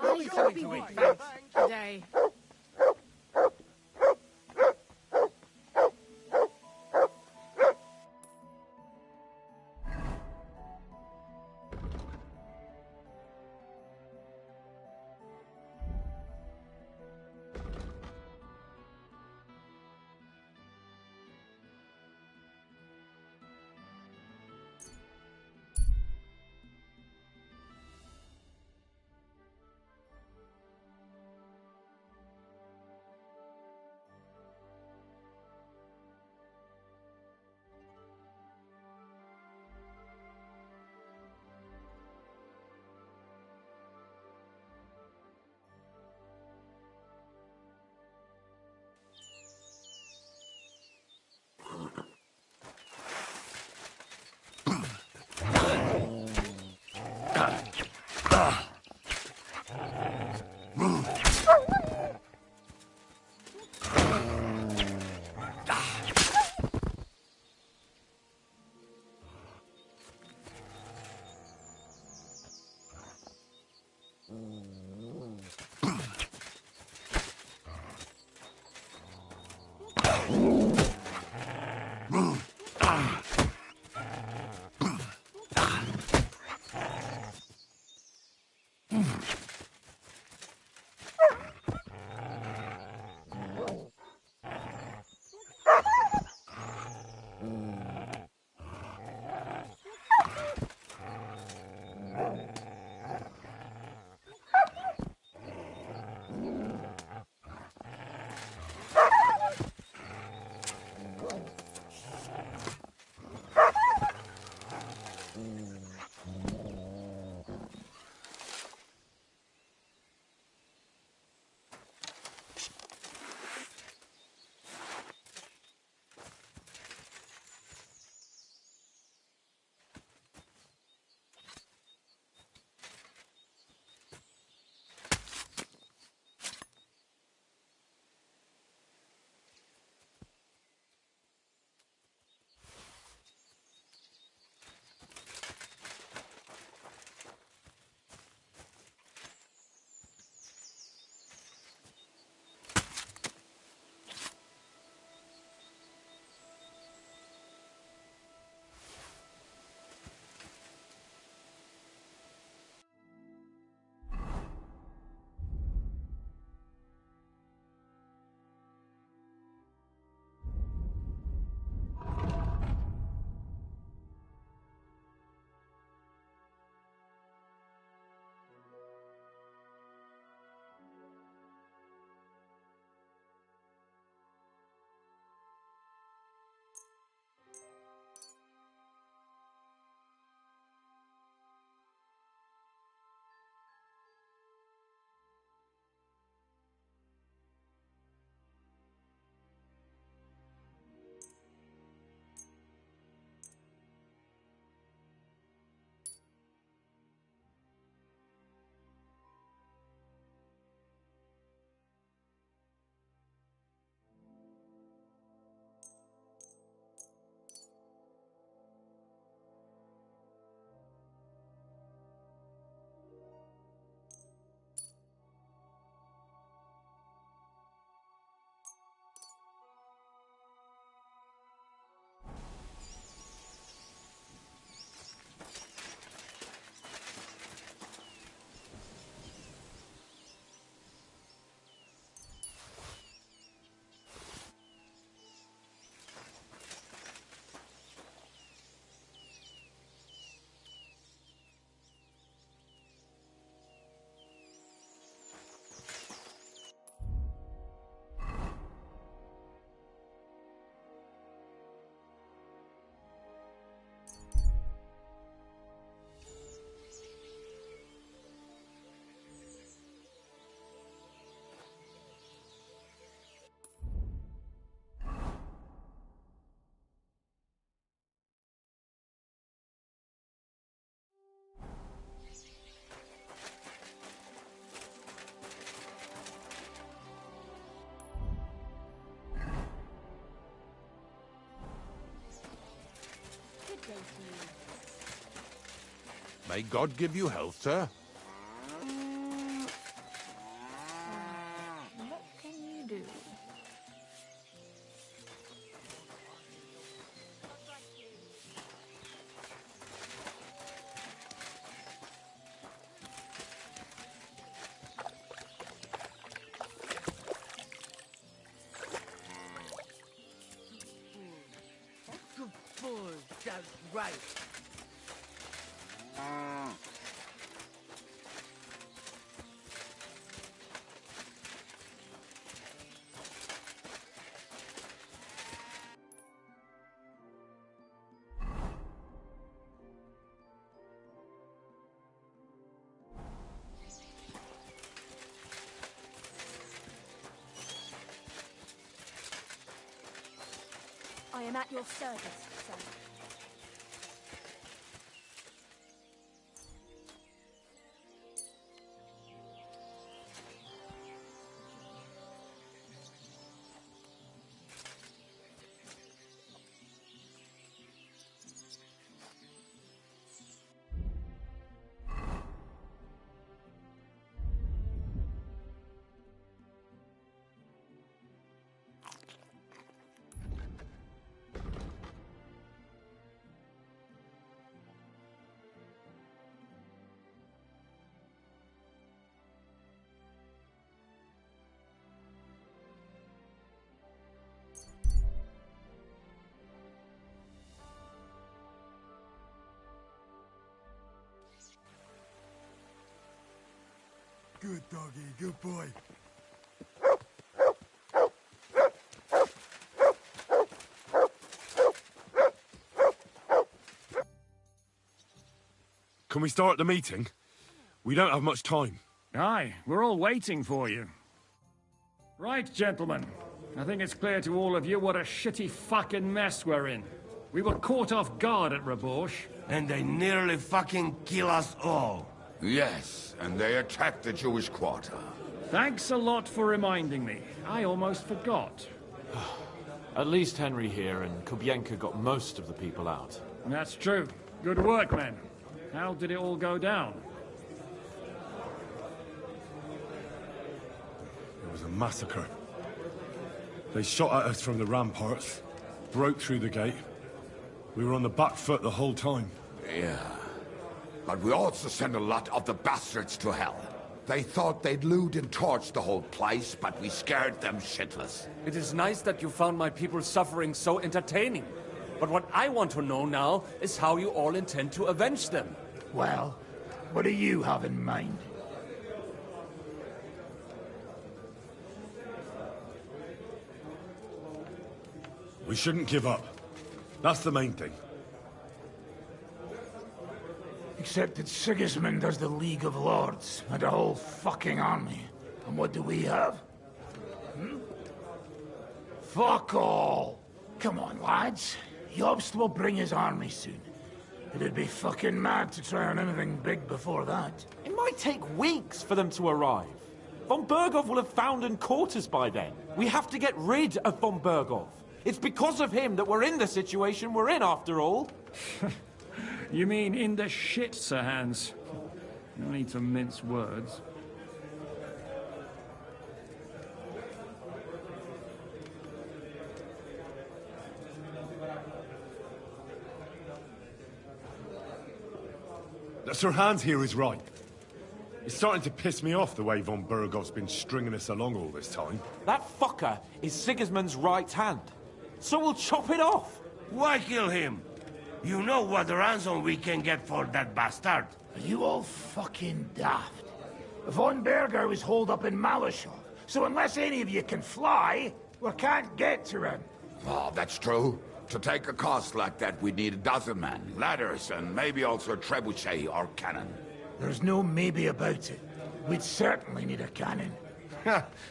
I'll be happy with thanks today. May God give you health, sir. Right. I am at your service, sir. Good doggy, good boy. Can we start the meeting? We don't have much time. Aye, we're all waiting for you. Right, gentlemen. I think it's clear to all of you what a shitty fucking mess we're in. We were caught off guard at Rabosh. And they nearly fucking kill us all. Yes, and they attacked the Jewish quarter. Thanks a lot for reminding me. I almost forgot. At least Henry here and Kubienka got most of the people out. That's true. Good work, men. How did it all go down? It was a massacre. They shot at us from the ramparts, broke through the gate. We were on the back foot the whole time. Yeah. But we also sent a lot of the bastards to hell. They thought they'd loot and torch the whole place, but we scared them shitless. It is nice that you found my people's suffering so entertaining. But what I want to know now is how you all intend to avenge them. Well, what do you have in mind? We shouldn't give up. That's the main thing. Except that Sigismund has the League of Lords and a whole fucking army. And what do we have? Fuck all! Come on, lads. Jobst will bring his army soon. It'd be fucking mad to try on anything big before that. It might take weeks for them to arrive. Von Bergov will have found and caught us by then. We have to get rid of Von Bergov. It's because of him that we're in the situation we're in, after all. You mean in the shit, Sir Hans? No need to mince words. Sir Hans here is right. It's starting to piss me off the way Von Bergov's been stringing us along all this time. That fucker is Sigismund's right hand. So we'll chop it off. Why kill him? You know what ransom we can get for that bastard. Are you all fucking daft? Von Berger was holed up in Malashov, so unless any of you can fly, we can't get to him. Oh, that's true. To take a cost like that, we'd need a dozen men, ladders, and maybe also a trebuchet or cannon. There's no maybe about it. We'd certainly need a cannon.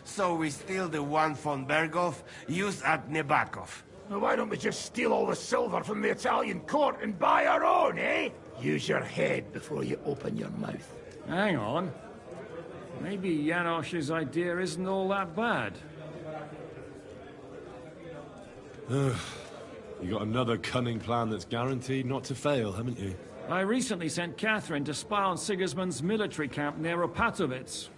So we steal the one von Bergov used at Nebakov. Now why don't we just steal all the silver from the Italian court and buy our own, eh? Use your head before you open your mouth. Hang on. Maybe Janosch's idea isn't all that bad. You got another cunning plan that's guaranteed not to fail, haven't you? I recently sent Catherine to spy on Sigismund's military camp near Opatovitz.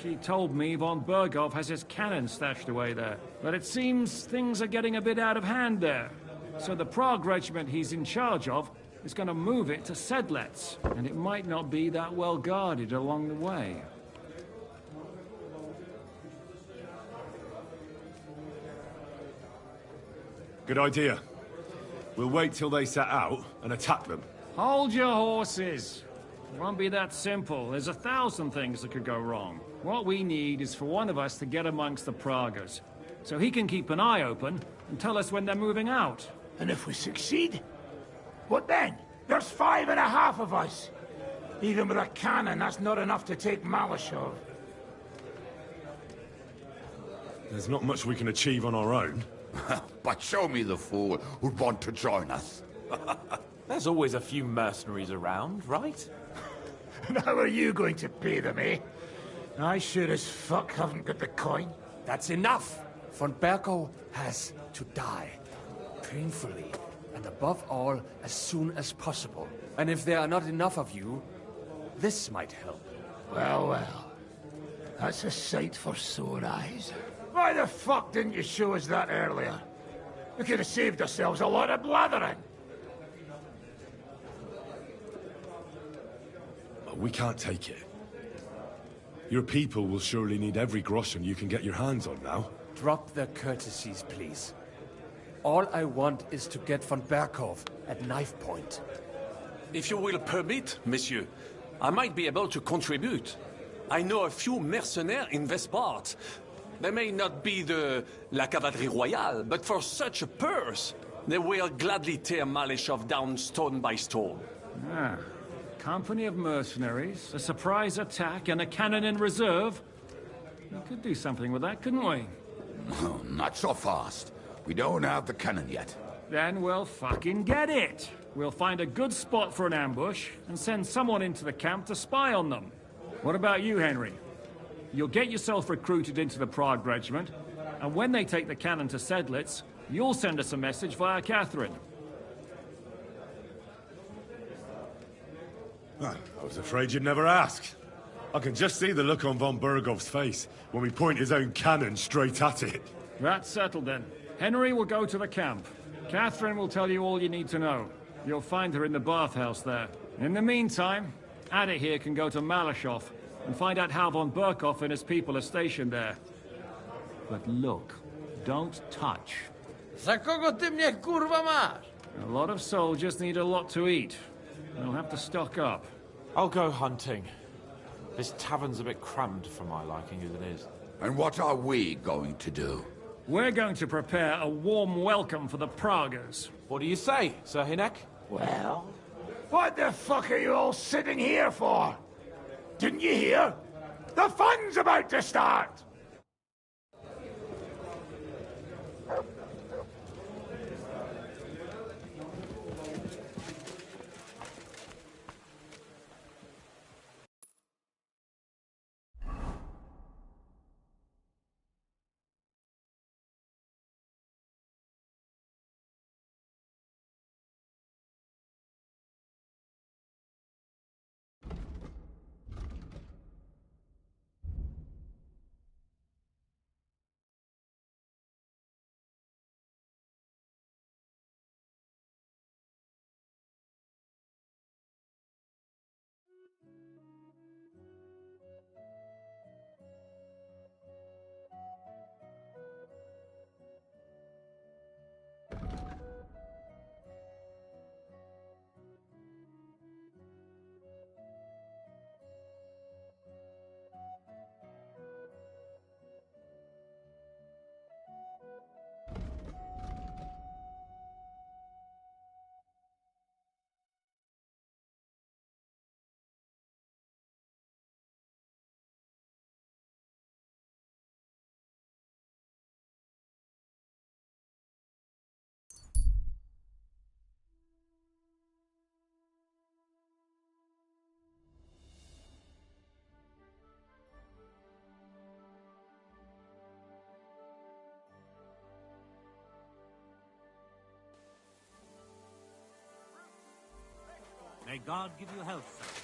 She told me Von Bergov has his cannon stashed away there. But it seems things are getting a bit out of hand there. So the Prague regiment he's in charge of is going to move it to Sedlets. And it might not be that well guarded along the way. Good idea. We'll wait till they set out and attack them. Hold your horses. It won't be that simple. There's 1,000 things that could go wrong. What we need is for one of us to get amongst the Pragas, so he can keep an eye open and tell us when they're moving out. And if we succeed? What then? There's 5.5 of us. Even with a cannon, that's not enough to take Malashov. There's not much we can achieve on our own. But show me the fool who'd want to join us. There's always a few mercenaries around, right? And how are you going to pay them, eh? I sure as fuck haven't got the coin. That's enough! Von Berkow has to die. Painfully. And above all, as soon as possible. And if there are not enough of you, this might help. Well, well. That's a sight for sore eyes. Why the fuck didn't you show us that earlier? We could have saved ourselves a lot of blathering. We can't take it. Your people will surely need every groschen you can get your hands on now. Drop the courtesies, please. All I want is to get von Berkow at knife point. If you will permit, monsieur, I might be able to contribute. I know a few mercenaires in this part. They may not be la cavalerie royale, but for such a purse, they will gladly tear Malashov down stone by stone. Ah. Company of mercenaries, a surprise attack, and a cannon in reserve. We could do something with that, couldn't we? Oh, not so fast. We don't have the cannon yet. Then we'll fucking get it. We'll find a good spot for an ambush, and send someone into the camp to spy on them. What about you, Henry? You'll get yourself recruited into the Prague regiment, and when they take the cannon to Sedlitz, you'll send us a message via Catherine. I was afraid you'd never ask. I can just see the look on von Bergov's face when we point his own cannon straight at it. That's settled then. Henry will go to the camp. Catherine will tell you all you need to know. You'll find her in the bathhouse there. In the meantime, Ada here can go to Malashov and find out how von Berkow and his people are stationed there. But look, don't touch. Za kogo ty mnie kurwa masz? A lot of soldiers need a lot to eat. They'll have to stock up. I'll go hunting. This tavern's a bit crammed for my liking as it is. And what are we going to do? We're going to prepare a warm welcome for the Pragas. What do you say, Sir Hinek? Well, what the fuck are you all sitting here for? Didn't you hear? The fun's about to start! May God give you health, sir.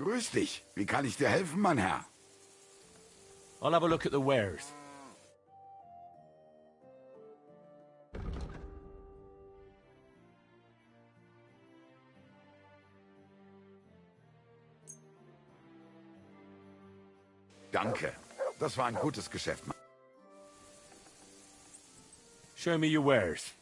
Grüß dich. Wie kann ich dir helfen, mein Herr? I'll have a look at the wares. Danke. Das war ein gutes Geschäft. Show me your wares.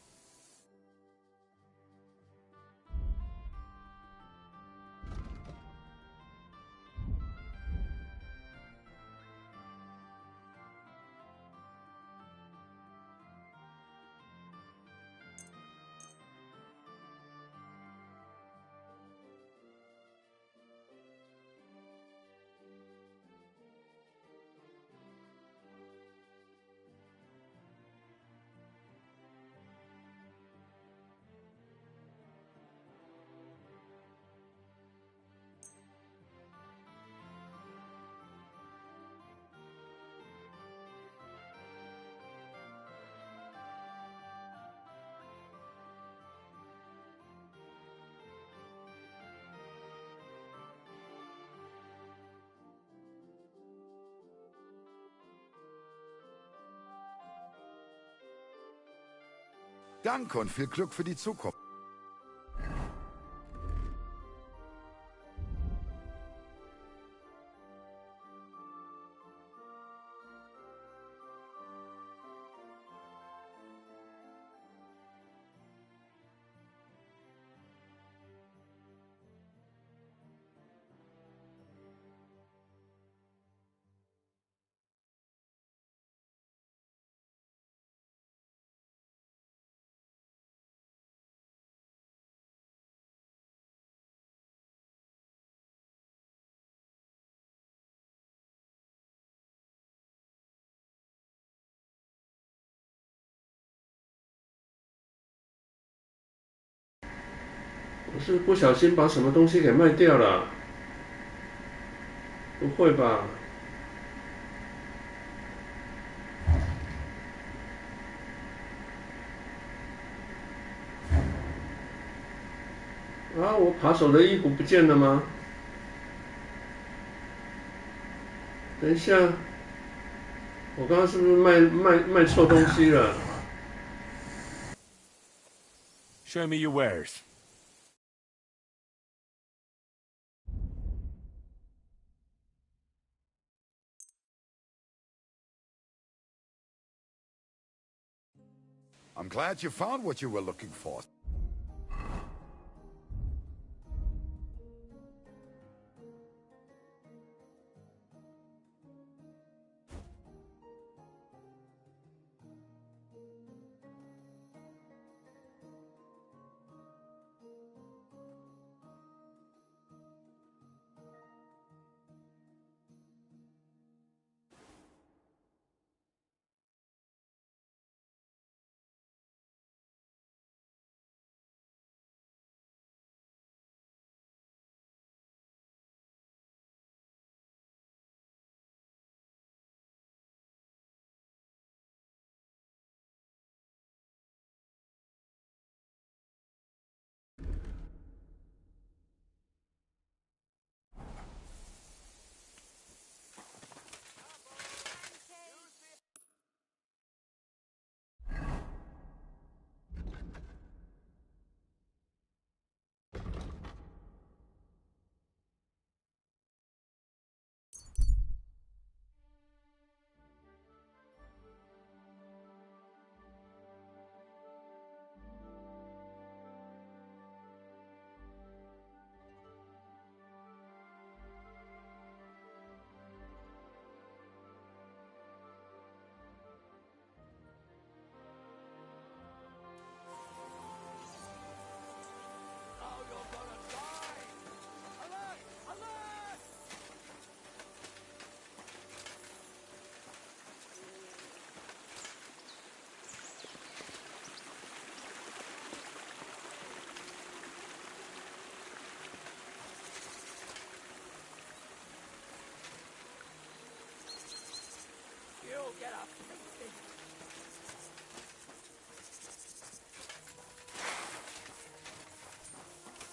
Danke und viel Glück für die Zukunft.我是不小心把什么东西给卖掉了？不会吧？啊，我扒手的衣服不见了吗？等一下，我刚刚是不是卖错东西了？ Show me your wares. I'm glad you found what you were looking for.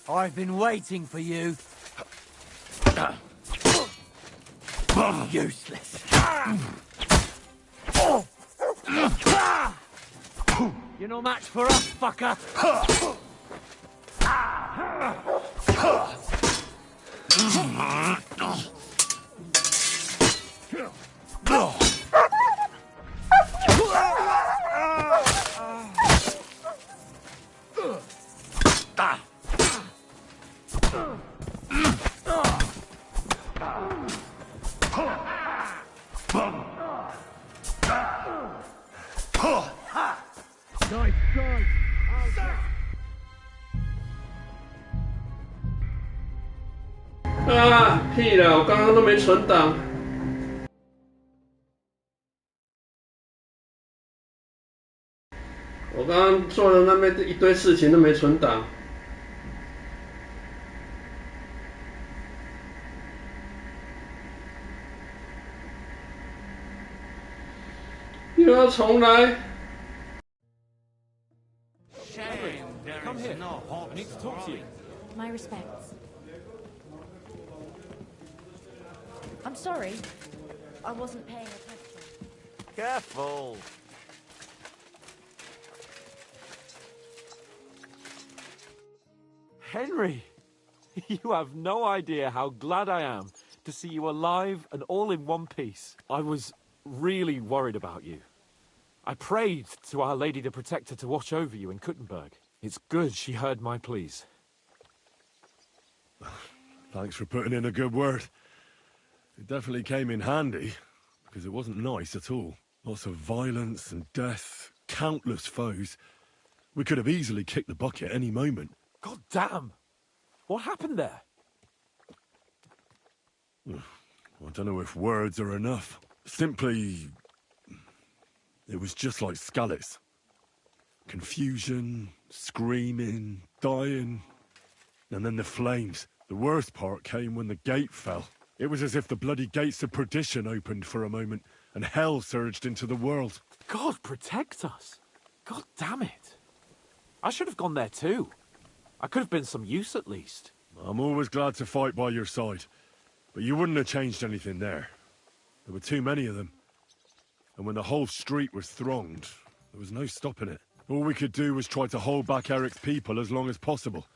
I've been waiting for you. Useless. You're no match for us, fucker. Nice. 啊，屁了！我刚刚都没存档。我刚刚做的那边一堆事情都没存档。又要重来。 Come here. I need to talk to you. My respects. I'm sorry. I wasn't paying attention. Careful. Henry, you have no idea how glad I am to see you alive and all in one piece. I was really worried about you. I prayed to Our Lady the Protector to watch over you in Kuttenberg. It's good she heard my pleas. Thanks for putting in a good word. It definitely came in handy, because it wasn't nice at all. Lots of violence and death, countless foes. We could have easily kicked the bucket any moment. God damn! What happened there? I don't know if words are enough. Simply... it was just like Skalitz. Confusion, screaming, dying, and then the flames. The worst part came when the gate fell. It was as if the bloody gates of perdition opened for a moment, and hell surged into the world. God protect us! God damn it! I should have gone there too. I could have been some use at least. I'm always glad to fight by your side, but you wouldn't have changed anything there. There were too many of them, and when the whole street was thronged, there was no stopping it. All we could do was try to hold back Eric's people as long as possible,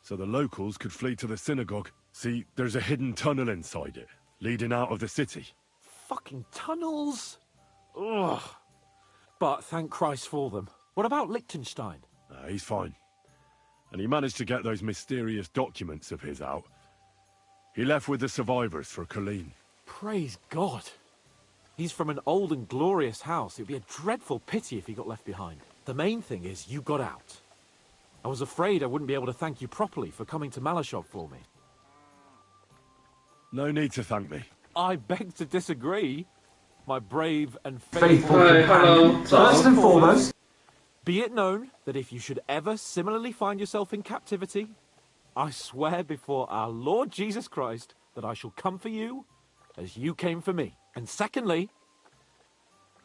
so the locals could flee to the synagogue. See, there's a hidden tunnel inside it, leading out of the city. Fucking tunnels! Ugh. But thank Christ for them. What about Liechtenstein? He's fine. And he managed to get those mysterious documents of his out. He left with the survivors for Colleen. Praise God. He's from an old and glorious house. It'd be a dreadful pity if he got left behind. The main thing is you got out. I was afraid I wouldn't be able to thank you properly for coming to Malashov for me. No need to thank me. I beg to disagree. My brave and faithful hello. First and foremost, be it known that if you should ever similarly find yourself in captivity, I swear before our Lord Jesus Christ that I shall come for you as you came for me. And secondly,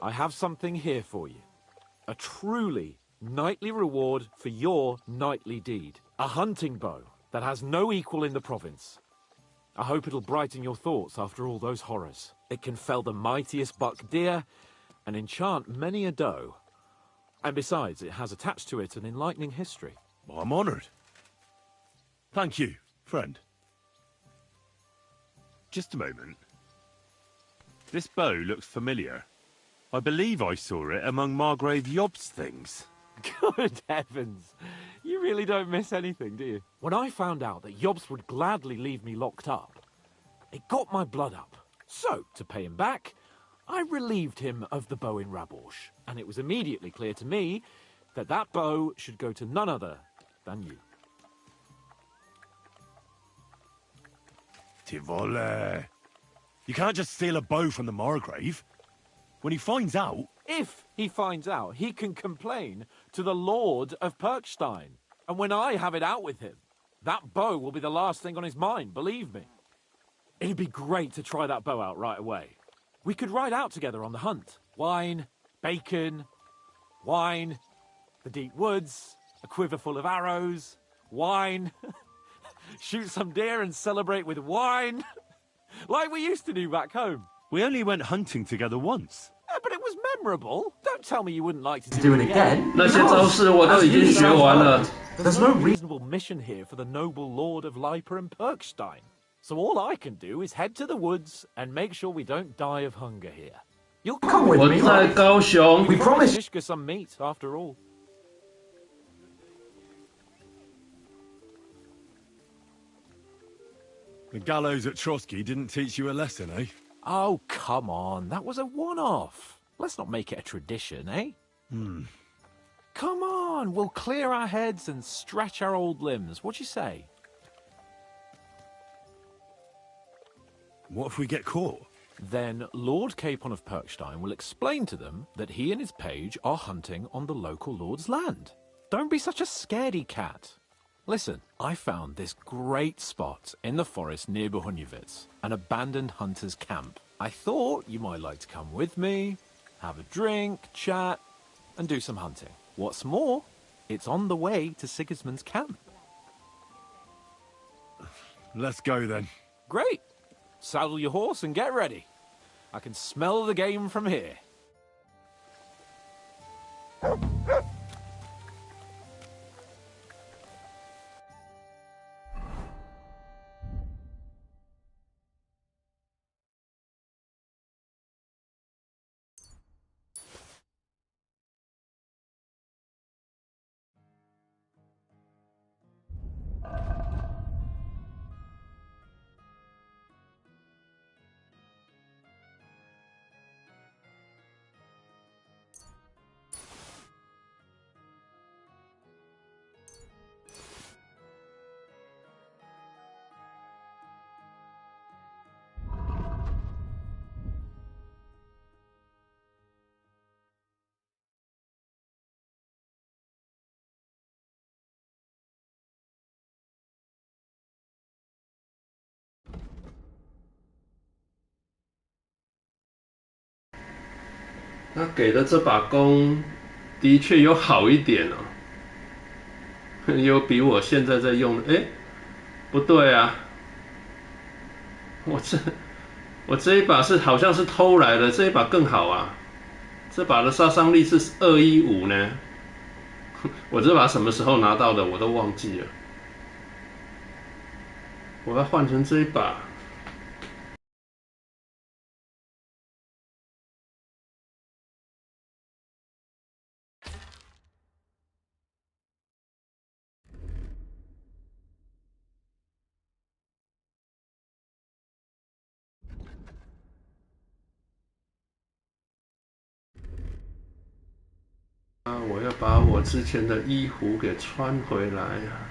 I have something here for you. A truly knightly reward for your knightly deed. A hunting bow that has no equal in the province. I hope it'll brighten your thoughts after all those horrors. It can fell the mightiest buck deer and enchant many a doe. And besides, it has attached to it an enlightening history. I'm honoured. Thank you, friend. Just a moment. This bow looks familiar. I believe I saw it among Margrave Yob's things. Good heavens. You really don't miss anything, do you? When I found out that Yobs would gladly leave me locked up, it got my blood up. So, to pay him back, I relieved him of the bow in Raborsh. And it was immediately clear to me that that bow should go to none other than you. Tivole. You can't just steal a bow from the Margrave. When he finds out... If he finds out, he can complain to the Lord of Perkstein. And when I have it out with him, that bow will be the last thing on his mind, believe me. It'd be great to try that bow out right away. We could ride out together on the hunt. Wine, bacon, wine, the deep woods, a quiver full of arrows, wine, shoot some deer and celebrate with wine. Like we used to do back home. We only went hunting together once. Yeah, but it was memorable. Don't tell me you wouldn't like to do it again. 那些招式我都已经学完了。 There's no reasonable mission here for the noble lord of Leiper and Perkstein. So all I can do is head to the woods and make sure we don't die of hunger here. You'll come with me, 我在高雄。 We promised Ishka some meat, after all. The gallows at Trotsky didn't teach you a lesson, eh? Oh, come on. That was a one-off. Let's not make it a tradition, eh? Come on. We'll clear our heads and stretch our old limbs. What do you say? What if we get caught? Then Lord Capon of Perkstein will explain to them that he and his page are hunting on the local lord's land. Don't be such a scaredy cat. Listen, I found this great spot in the forest near Bohuniewicz, an abandoned hunter's camp. I thought you might like to come with me, have a drink, chat, and do some hunting. What's more, it's on the way to Sigismund's camp. Let's go then. Great. Saddle your horse and get ready. I can smell the game from here.他给的这把弓的确有好一点哦，有比我现在在用的，哎，不对啊，我这一把是好像是偷来的，这一把更好啊，这把的杀伤力是215呢，我这把什么时候拿到的我都忘记了，我要换成这一把。我要把我之前的衣服给穿回来啊！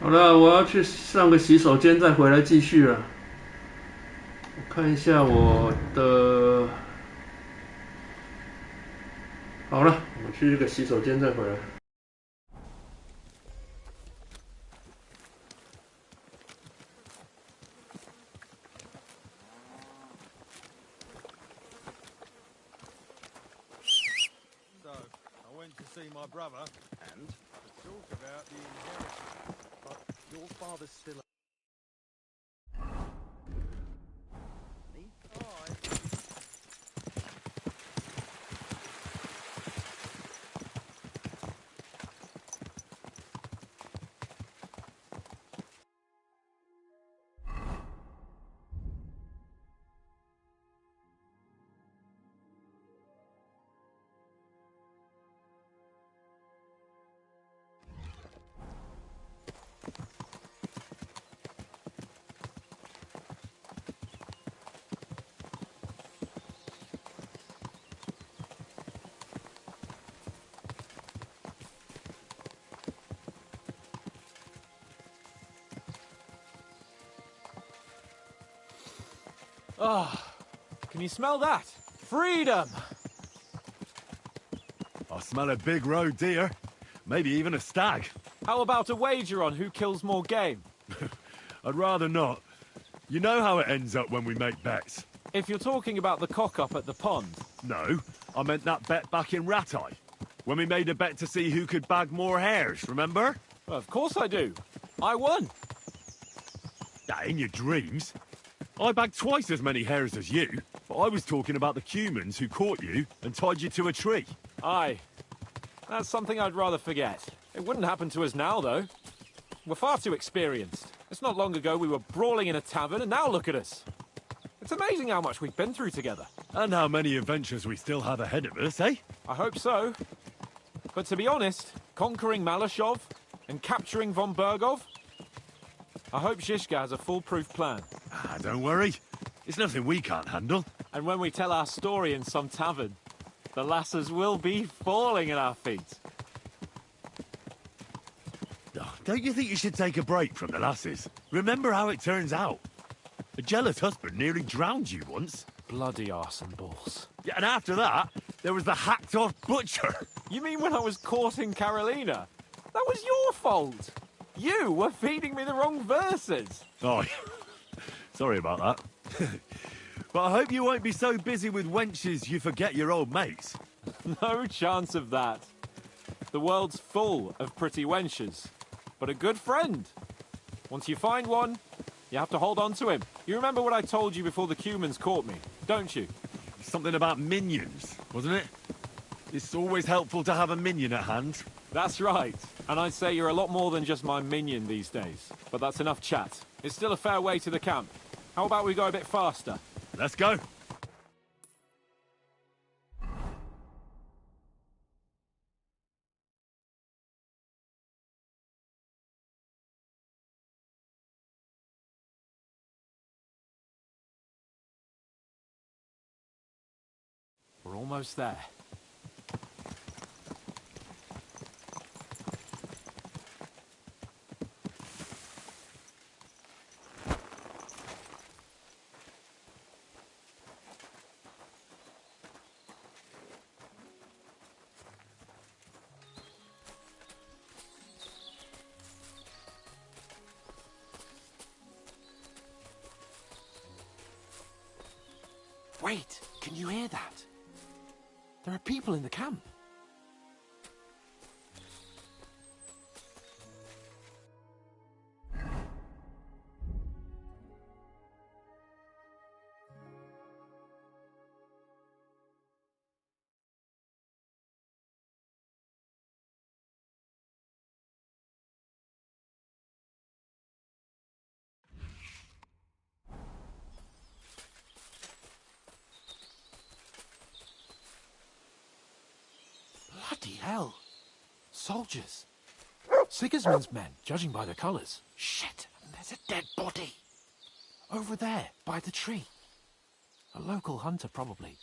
好了，我要去上个洗手间，再回来继续了。我看一下我的，好了，我去个洗手间再回来。So, I went to see my brother and talk about the inheritance. But your father's still. Ah, can you smell that? Freedom! I smell a big road deer. Maybe even a stag. How about a wager on who kills more game? I'd rather not. You know how it ends up when we make bets. If you're talking about the cock-up at the pond. No, I meant that bet back in Ratai. When we made a bet to see who could bag more hares, remember? Well, of course I do. I won. In your dreams. I bagged twice as many hares as you, but I was talking about the humans who caught you and tied you to a tree. Aye. That's something I'd rather forget. It wouldn't happen to us now, though. We're far too experienced. It's not long ago we were brawling in a tavern, and now look at us. It's amazing how much we've been through together. And how many adventures we still have ahead of us, eh? I hope so. But to be honest, conquering Malashov and capturing von Bergov, I hope Zhizka has a foolproof plan. Don't worry. It's nothing we can't handle. And when we tell our story in some tavern, the lasses will be falling at our feet. Don't you think you should take a break from the lasses? Remember how it turns out. A jealous husband nearly drowned you once. Bloody arse and balls. Yeah, and after that, there was the hacked-off butcher. You mean when I was courting Carolina? That was your fault. You were feeding me the wrong verses. Oh, sorry about that. But I hope you won't be so busy with wenches you forget your old mates. No chance of that. The world's full of pretty wenches. But a good friend. Once you find one, you have to hold on to him. You remember what I told you before the Cumans caught me, don't you? Something about minions, wasn't it? It's always helpful to have a minion at hand. That's right. And I'd say you're a lot more than just my minion these days. But that's enough chat. It's still a fair way to the camp. How about we go a bit faster? Let's go. We're almost there. Wait, can you hear that? There are people in the camp. Bloody hell. Soldiers. Sigismund's men, judging by the colours. Shit, there's a dead body. Over there, by the tree. A local hunter, probably.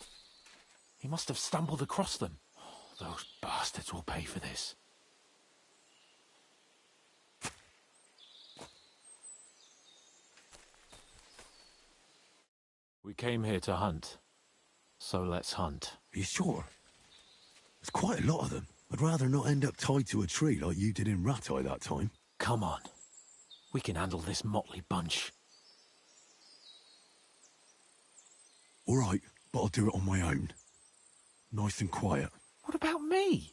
He must have stumbled across them. Oh, those bastards will pay for this. We came here to hunt. So let's hunt. Are you sure? There's quite a lot of them. I'd rather not end up tied to a tree like you did in Ratai that time. Come on. We can handle this motley bunch. All right, but I'll do it on my own. Nice and quiet. What about me?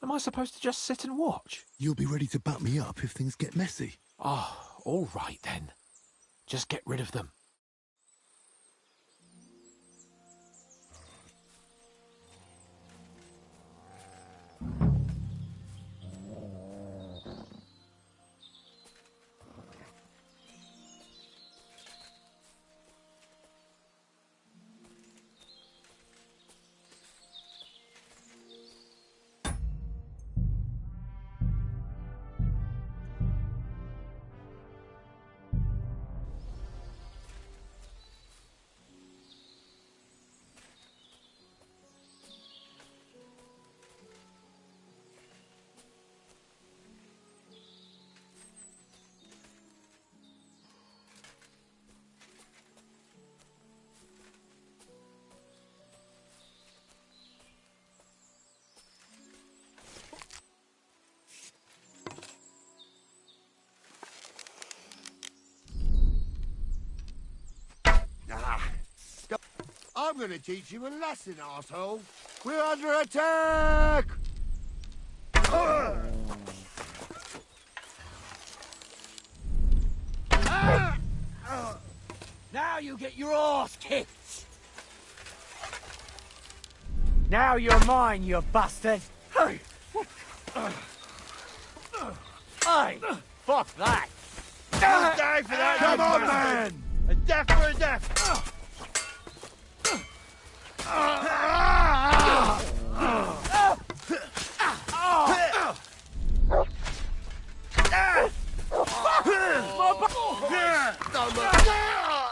Am I supposed to just sit and watch? You'll be ready to back me up if things get messy. Oh, all right then. Just get rid of them. I'm gonna teach you a lesson, arsehole. We're under attack! Now you get your arse kicked! Now you're mine, you bastard! Hey! Hey! Fuck that! Die for that! Come on, man! A death for a death!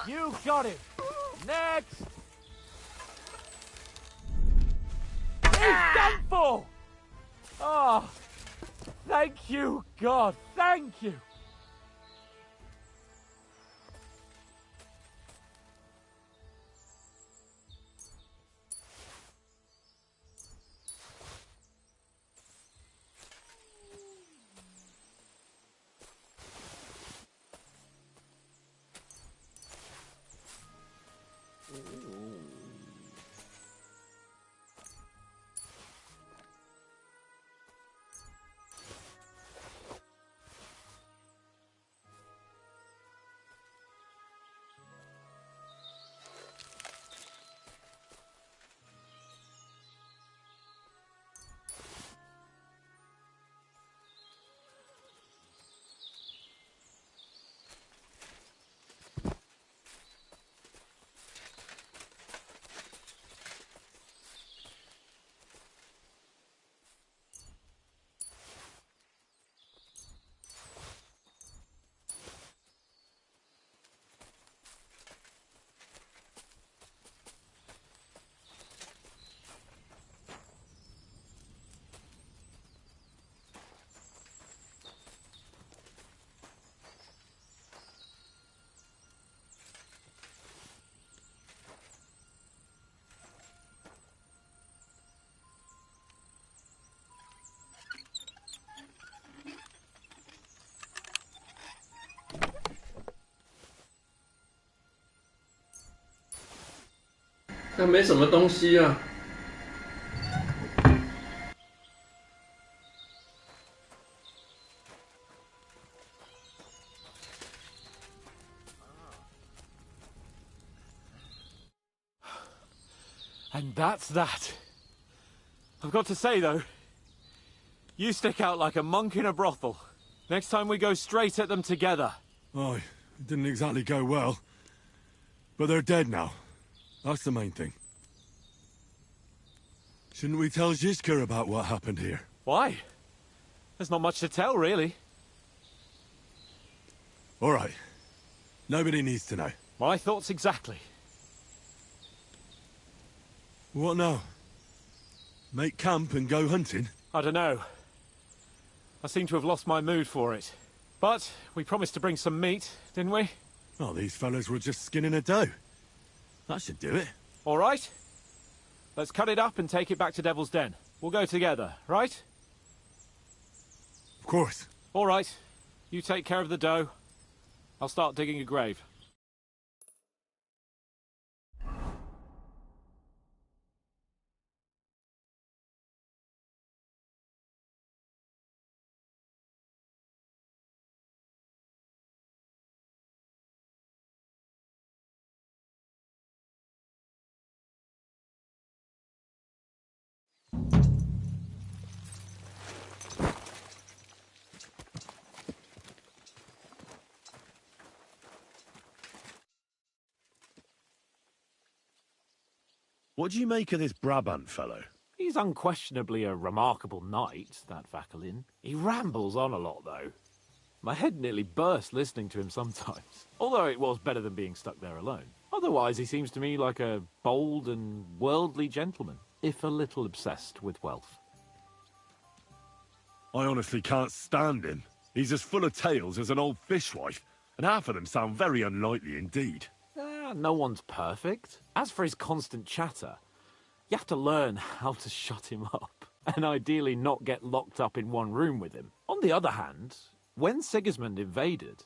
You got him! Next! He's done for! Oh, thank you, God, thank you!那没什么东西啊。And that's that. I've got to say, though, you stick out like a monk in a brothel. Next time we go straight at them together. Aye, it didn't exactly go well. But they're dead now. That's the main thing. Shouldn't we tell Zizka about what happened here? Why? There's not much to tell, really. All right. Nobody needs to know. My thoughts exactly. What now? Make camp and go hunting? I don't know. I seem to have lost my mood for it. But we promised to bring some meat, didn't we? Oh, these fellas were just skinning a doe. That should do it. All right. Let's cut it up and take it back to Devil's Den. We'll go together, right? Of course. All right. You take care of the doe. I'll start digging a grave. What do you make of this Brabant fellow? He's unquestionably a remarkable knight, that Vakelin. He rambles on a lot, though. My head nearly burst listening to him sometimes. Although it was better than being stuck there alone. Otherwise, he seems to me like a bold and worldly gentleman, if a little obsessed with wealth. I honestly can't stand him. He's as full of tales as an old fishwife, and half of them sound very unlikely indeed. No one's perfect. As for his constant chatter, you have to learn how to shut him up, and ideally not get locked up in one room with him. On the other hand, when Sigismund invaded,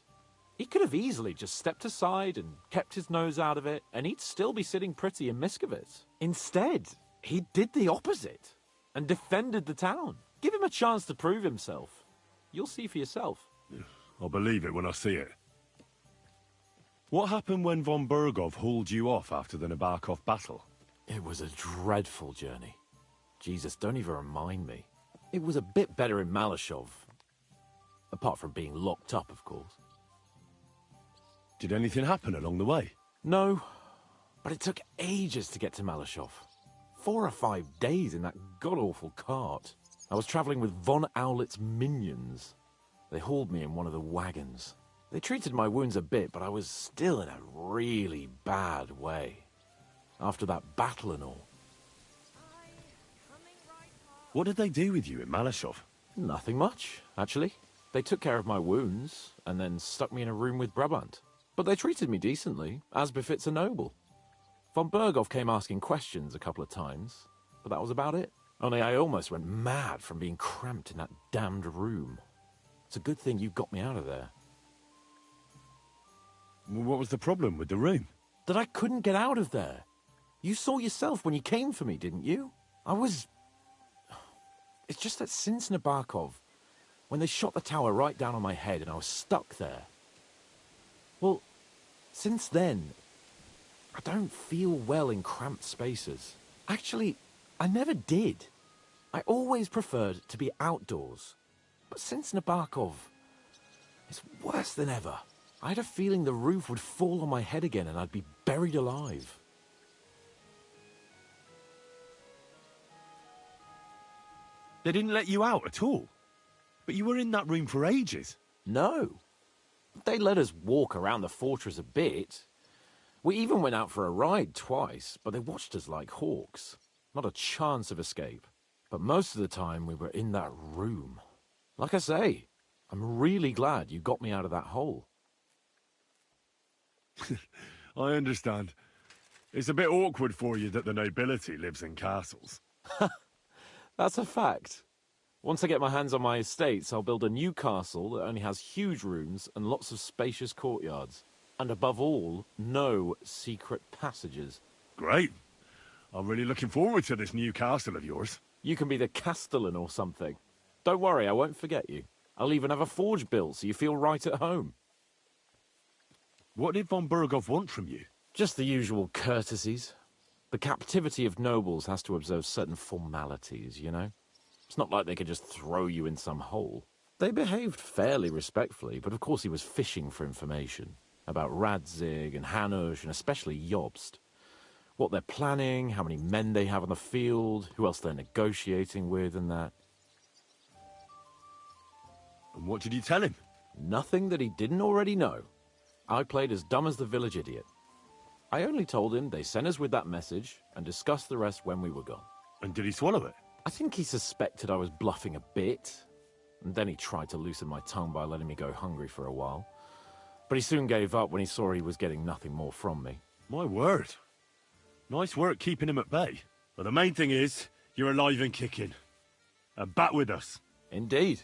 He could have easily just stepped aside and kept his nose out of it, and he'd still be sitting pretty in Miskovitz. Instead, he did the opposite and defended the town. Give him a chance to prove himself. You'll see for yourself. I'll believe it when I see it. What happened when von Bergov hauled you off after the Nabokov battle? It was a dreadful journey. Jesus, don't even remind me. It was a bit better in Malashov. Apart from being locked up, of course. Did anything happen along the way? No, but it took ages to get to Malashov. 4 or 5 days in that god-awful cart. I was traveling with von Owlet's minions. They hauled me in one of the wagons. They treated my wounds a bit, but I was still in a really bad way. After that battle and all. What did they do with you in Malashov? Nothing much, actually. They took care of my wounds, and then stuck me in a room with Brabant. But they treated me decently, as befits a noble. Von Bergov came asking questions a couple of times, but that was about it. Only I almost went mad from being cramped in that damned room. It's a good thing you got me out of there. What was the problem with the room? That I couldn't get out of there. You saw yourself when you came for me, didn't you? It's just that since Nabokov, when they shot the tower right down on my head and I was stuck there. Well, since then, I don't feel well in cramped spaces. Actually, I never did. I always preferred to be outdoors. But since Nabokov, it's worse than ever. I had a feeling the roof would fall on my head again and I'd be buried alive. They didn't let you out at all? But you were in that room for ages. No. They let us walk around the fortress a bit. We even went out for a ride twice, but they watched us like hawks. Not a chance of escape. But most of the time we were in that room. Like I say, I'm really glad you got me out of that hole. I understand. It's a bit awkward for you that the nobility lives in castles. That's a fact. Once I get my hands on my estates, I'll build a new castle that only has huge rooms and lots of spacious courtyards. And above all, no secret passages. Great. I'm really looking forward to this new castle of yours. You can be the castellan or something. Don't worry, I won't forget you. I'll even have a forge built so you feel right at home. What did von Bergov want from you? Just the usual courtesies. The captivity of nobles has to observe certain formalities, you know? It's not like they could just throw you in some hole. They behaved fairly respectfully, but of course he was fishing for information. About Radzig and Hanush, and especially Jobst. What they're planning, how many men they have on the field, who else they're negotiating with and that. And what did you tell him? Nothing that he didn't already know. I played as dumb as the village idiot. I only told him they sent us with that message and discussed the rest when we were gone. And did he swallow it? I think he suspected I was bluffing a bit. And then he tried to loosen my tongue by letting me go hungry for a while. But he soon gave up when he saw he was getting nothing more from me. My word. Nice work keeping him at bay. But the main thing is, you're alive and kicking. And back with us. Indeed.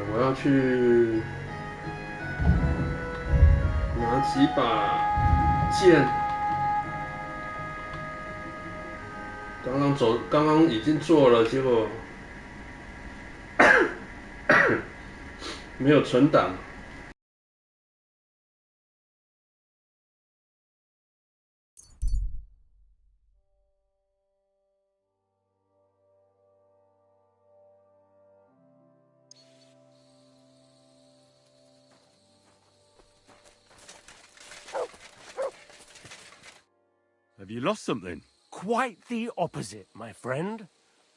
我要去拿几把剑。刚刚已经做了，结果没有存档。Have you lost something? Quite the opposite, my friend.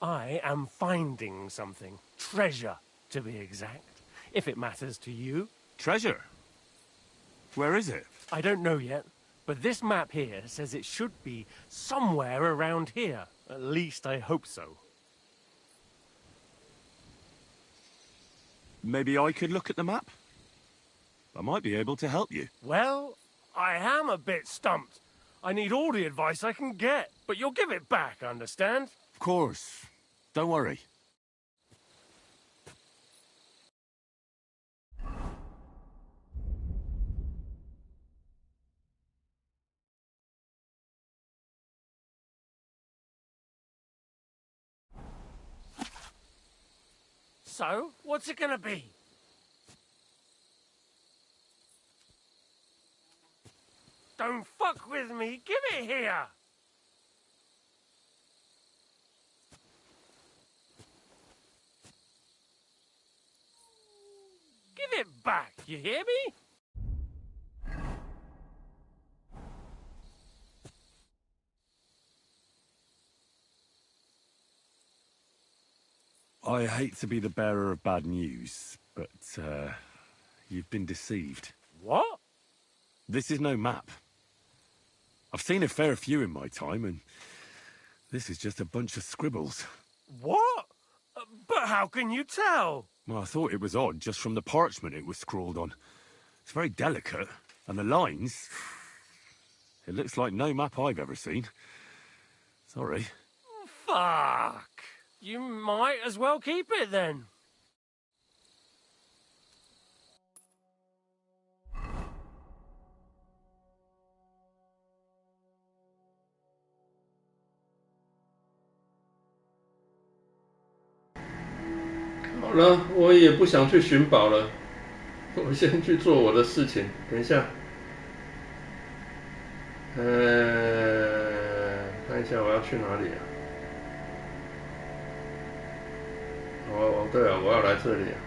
I am finding something. Treasure, to be exact. If it matters to you. Treasure? Where is it? I don't know yet, but this map here says it should be somewhere around here. At least I hope so. Maybe I could look at the map? I might be able to help you. Well, I am a bit stumped. I need all the advice I can get, but you'll give it back, understand? Of course. Don't worry. So, what's it gonna be? Don't fuck with me! Give it here! Give it back, you hear me? I hate to be the bearer of bad news, but, you've been deceived. What? This is no map. I've seen a fair few in my time, and this is just a bunch of scribbles. What? But how can you tell? Well, I thought it was odd just from the parchment it was scrawled on. It's very delicate, and the lines... It looks like no map I've ever seen. Sorry. Fuck. You might as well keep it then.好了，我也不想去寻宝了，我先去做我的事情。等一下，看一下我要去哪里啊？哦，对了，我要来这里啊。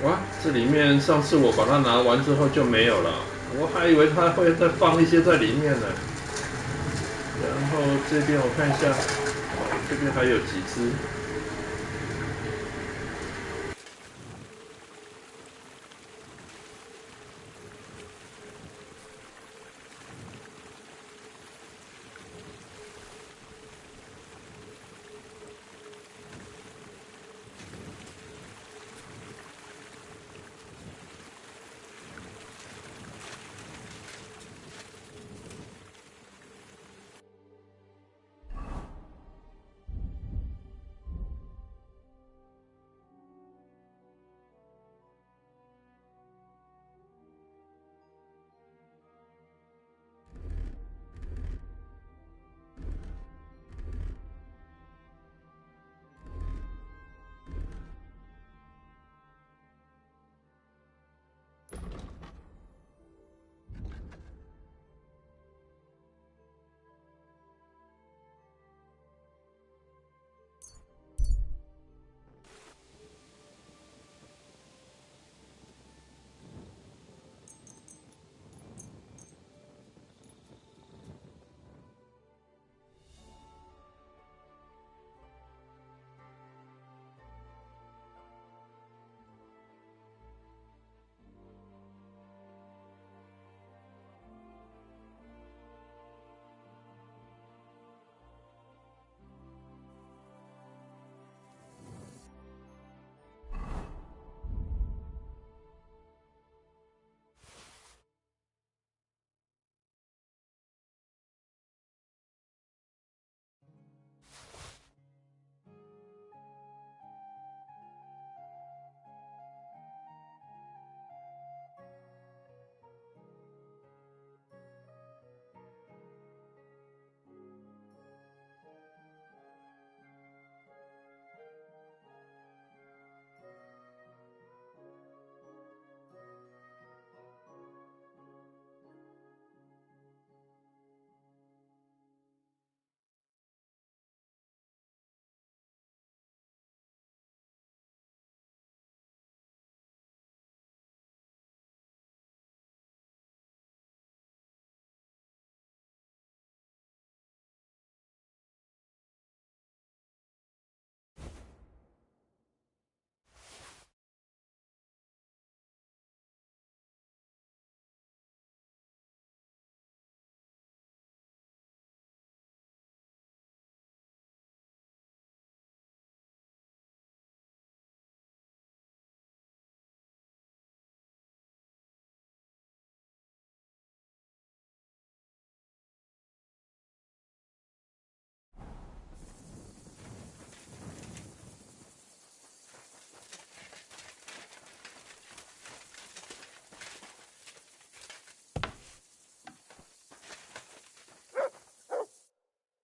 哇，这里面上次我把它拿完之后就没有了，我还以为它会再放一些在里面呢。然后这边我看一下，哦，这边还有几只。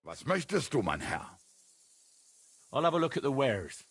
Was möchtest du, mein Herr? I'll have a look at the wares.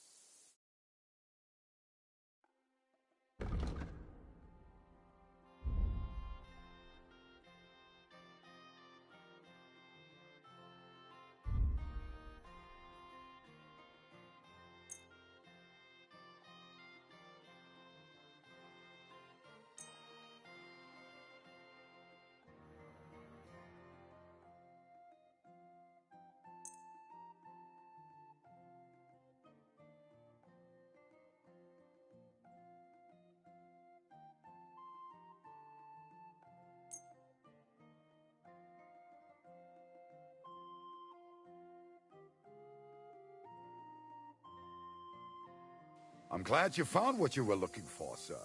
I'm glad you found what you were looking for, sir.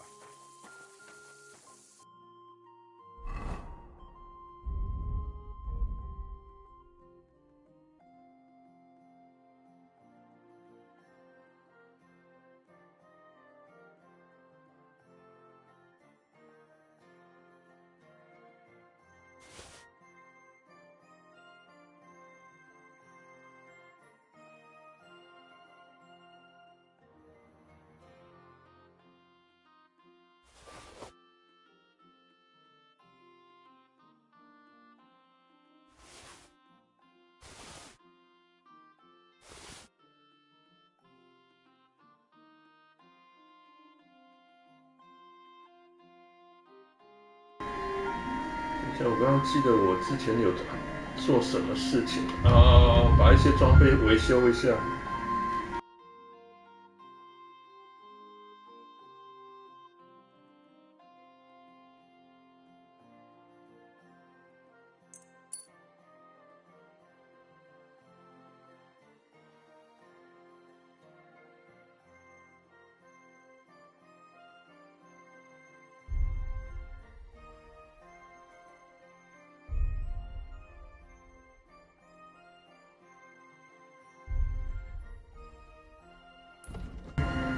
像我刚刚记得我之前有做什么事情啊？把一些装备维修一下。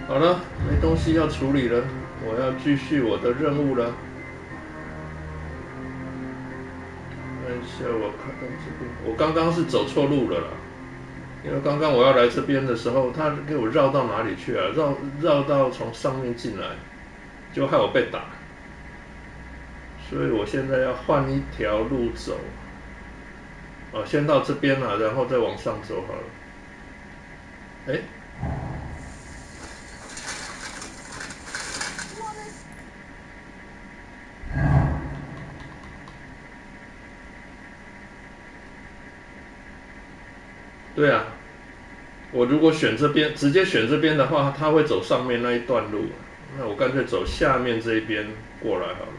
好了，没东西要处理了，我要继续我的任务了。看一下，我看到这边，我刚刚是走错路了啦，因为刚刚我要来这边的时候，他给我绕到哪里去啊？绕到从上面进来，就害我被打。所以我现在要换一条路走。先到这边啦，然后再往上走好了。哎。对啊，我如果选这边，直接选这边的话，他会走上面那一段路，那我干脆走下面这一边过来好了。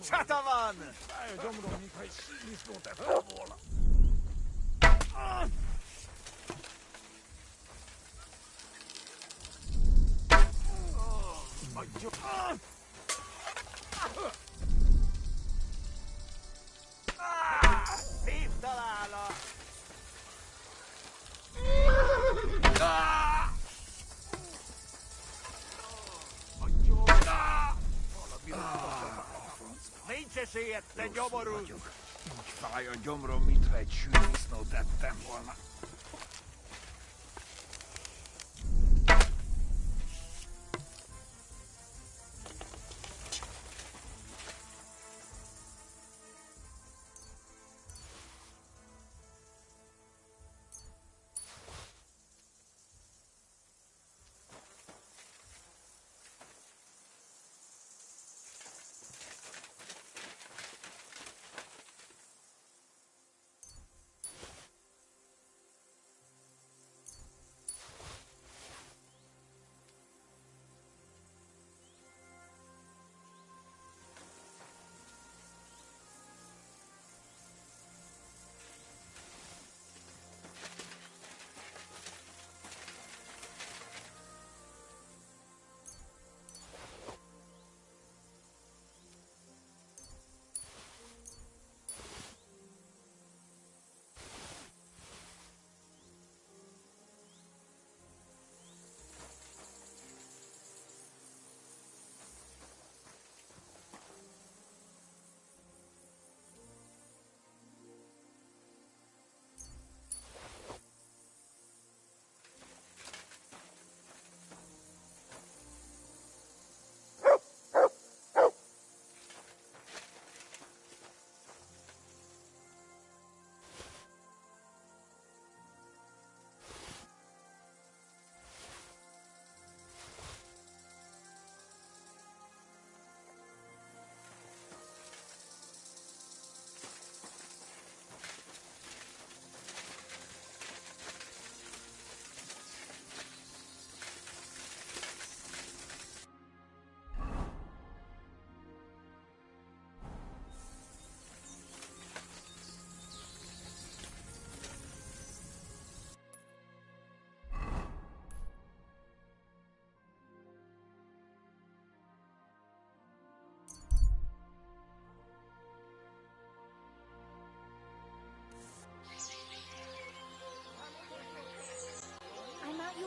Chatavan! Domnul Mihai și nici nu te fără. Se, että nyomorult! Így fáj a gyomrom, mintha egy sűrűsznót tettem volna.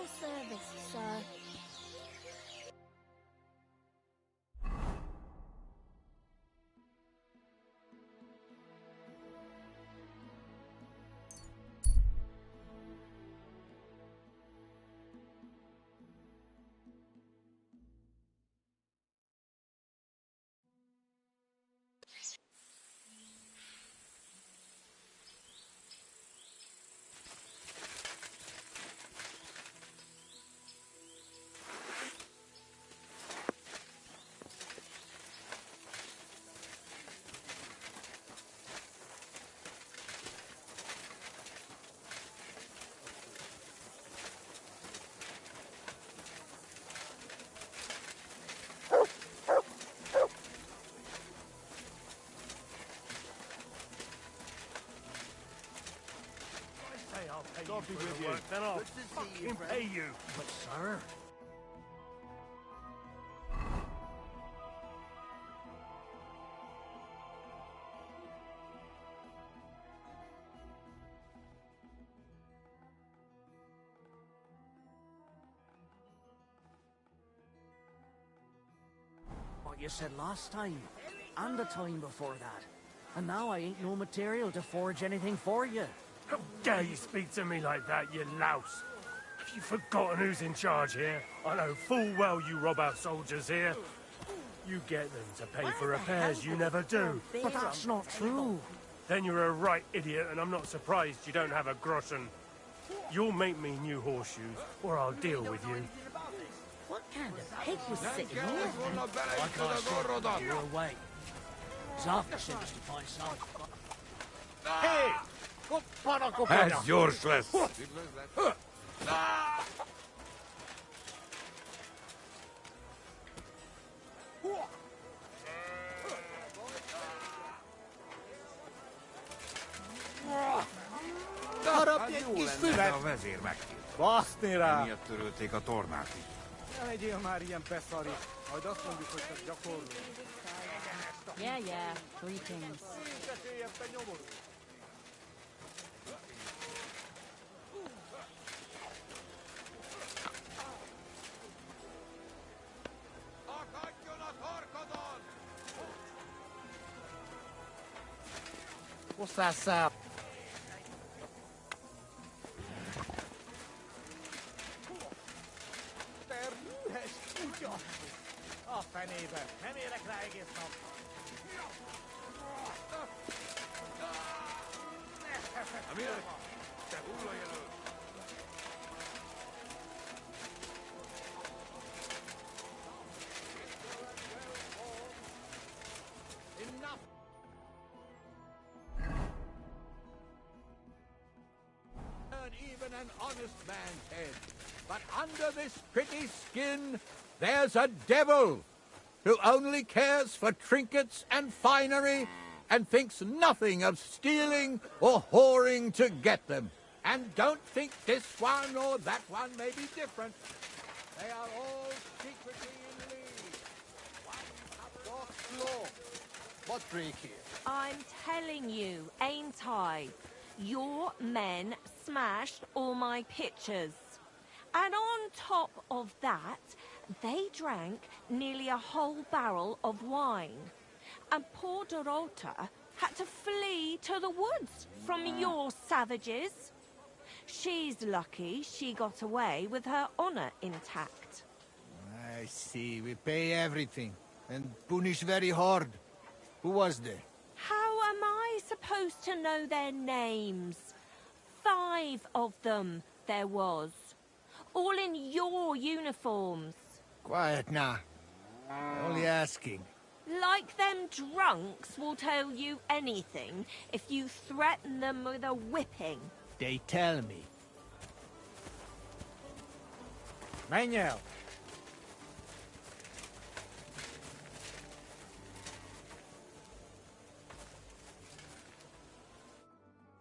your service, sir. God be with you. Then I'll fucking pay you. But, sir... What you said last time, and the time before that. And now I ain't no material to forge anything for you. How dare you speak to me like that, you louse? Have you forgotten who's in charge here? I know full well you rob our soldiers here. You get them to pay for repairs you never do. But that's not true. Then you're a right idiot, and I'm not surprised you don't have a groschen. You'll make me new horseshoes, or I'll deal with you. What kind of pig was sitting here? Like I said, you're away. It's awful serious to find some. Hey! That's useless. Harap egy kis fület! A vezér megkérdezte. Baszni rá! Emiatt törölték a tornát is. Ne legyél már ilyen beszari. Majd azt mondjuk, hogy csak gyakorló. Yeah. Greetings. What's that sound? A fenébe! Nem érek rá egész nap! Te hullajelöl! Enough! Earn even an honest man's head. But under this pretty skin, there's a devil who only cares for trinkets and finery and thinks nothing of stealing or whoring to get them. And don't think this one or that one may be different. They are all secretly in league. Law. What break here? I'm telling you, ain't I? Your men smashed all my pictures. And on top of that, they drank nearly a whole barrel of wine. And poor Dorota had to flee to the woods from your savages. She's lucky she got away with her honor intact. I see. We pay everything. And punish very hard. Who was there? How am I supposed to know their names? 5 of them there was. All in your uniforms. Quiet now. Only asking. Like them drunks will tell you anything if you threaten them with a whipping. They tell me. Menj el!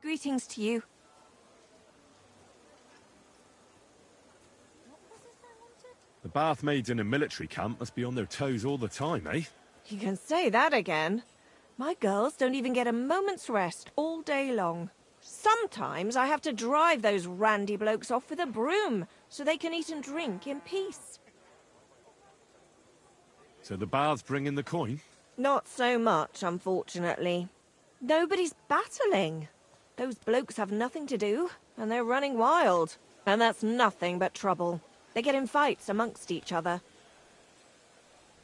Greetings to you. The bath maids in a military camp must be on their toes all the time, eh? You can say that again. My girls don't even get a moment's rest all day long. Sometimes I have to drive those randy blokes off with a broom so they can eat and drink in peace. So the bath's bringing the coin? Not so much, unfortunately. Nobody's battling. Those blokes have nothing to do, and they're running wild. And that's nothing but trouble. They get in fights amongst each other.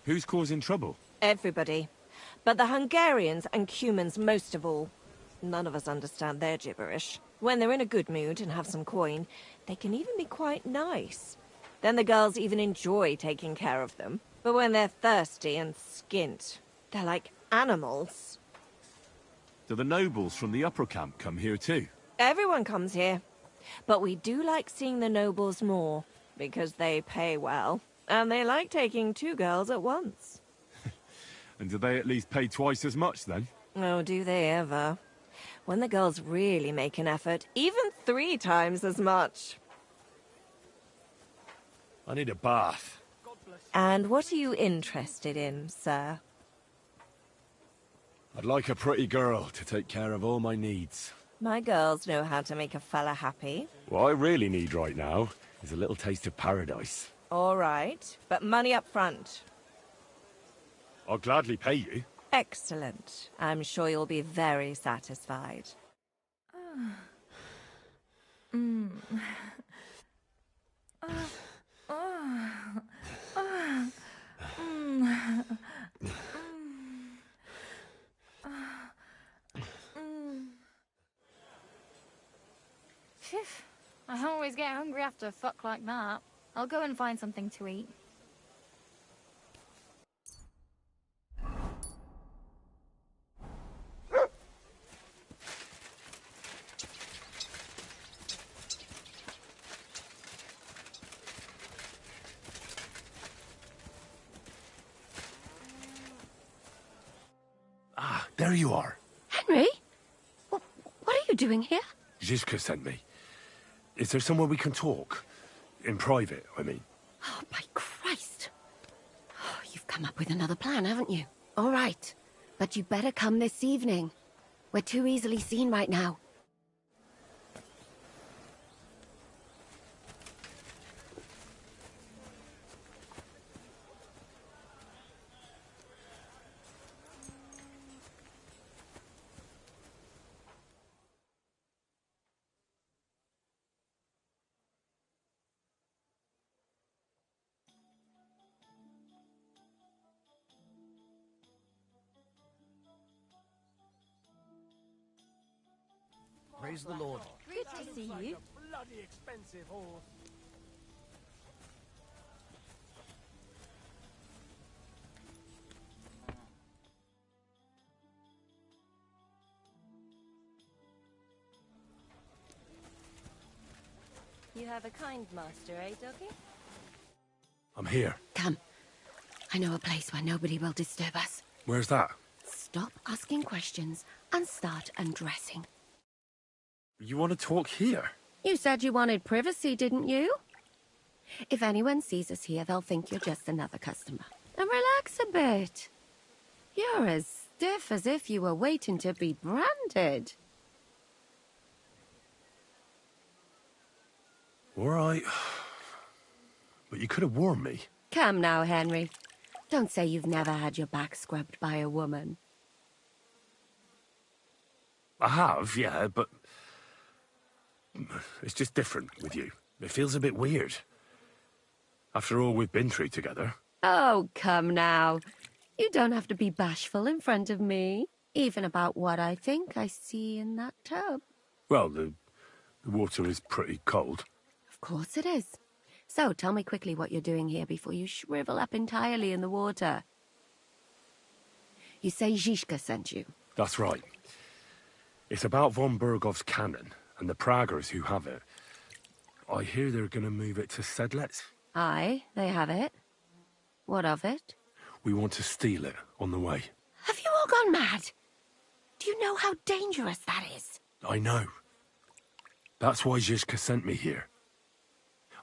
Who's causing trouble? Everybody. But the Hungarians and Cumans most of all. None of us understand their gibberish. When they're in a good mood and have some coin, they can even be quite nice. Then the girls even enjoy taking care of them. But when they're thirsty and skint, they're like animals. Do the nobles from the upper camp come here too? Everyone comes here. But we do like seeing the nobles more, because they pay well. And they like taking 2 girls at once. And do they at least pay twice as much then? Oh, do they ever? When the girls really make an effort, even 3 times as much. I need a bath. And what are you interested in, sir? I'd like a pretty girl to take care of all my needs. My girls know how to make a fella happy. What I really need right now is a little taste of paradise. All right, but money up front. I'll gladly pay you. Excellent. I'm sure you'll be very satisfied. Phew. I always get hungry after a fuck like that. I'll go and find something to eat. Ah, there you are. Henry? What are you doing here? Zizka sent me. Is there somewhere we can talk? In private, I mean. Oh, by Christ. Oh, you've come up with another plan, haven't you? All right. But you better come this evening. We're too easily seen right now. Praise the Lord. Good to see you. Bloody expensive horse. You have a kind master, eh, Doggy? I'm here. Come. I know a place where nobody will disturb us. Where's that? Stop asking questions and start undressing. You want to talk here? You said you wanted privacy, didn't you? If anyone sees us here, they'll think you're just another customer. And relax a bit. You're as stiff as if you were waiting to be branded. All right. But you could have warned me. Come now, Henry. Don't say you've never had your back scrubbed by a woman. I have, yeah, but... it's just different with you. It feels a bit weird. After all we've been through together. Oh, come now. You don't have to be bashful in front of me. Even about what I think I see in that tub. Well, the water is pretty cold. Of course it is. So, tell me quickly what you're doing here before you shrivel up entirely in the water. You say Zizka sent you? That's right. It's about von Bergov's cannon and the Praggers who have it. I hear they're going to move it to Sedlec. Aye, they have it. What of it? We want to steal it on the way. Have you all gone mad? Do you know how dangerous that is? I know. That's why Zizka sent me here.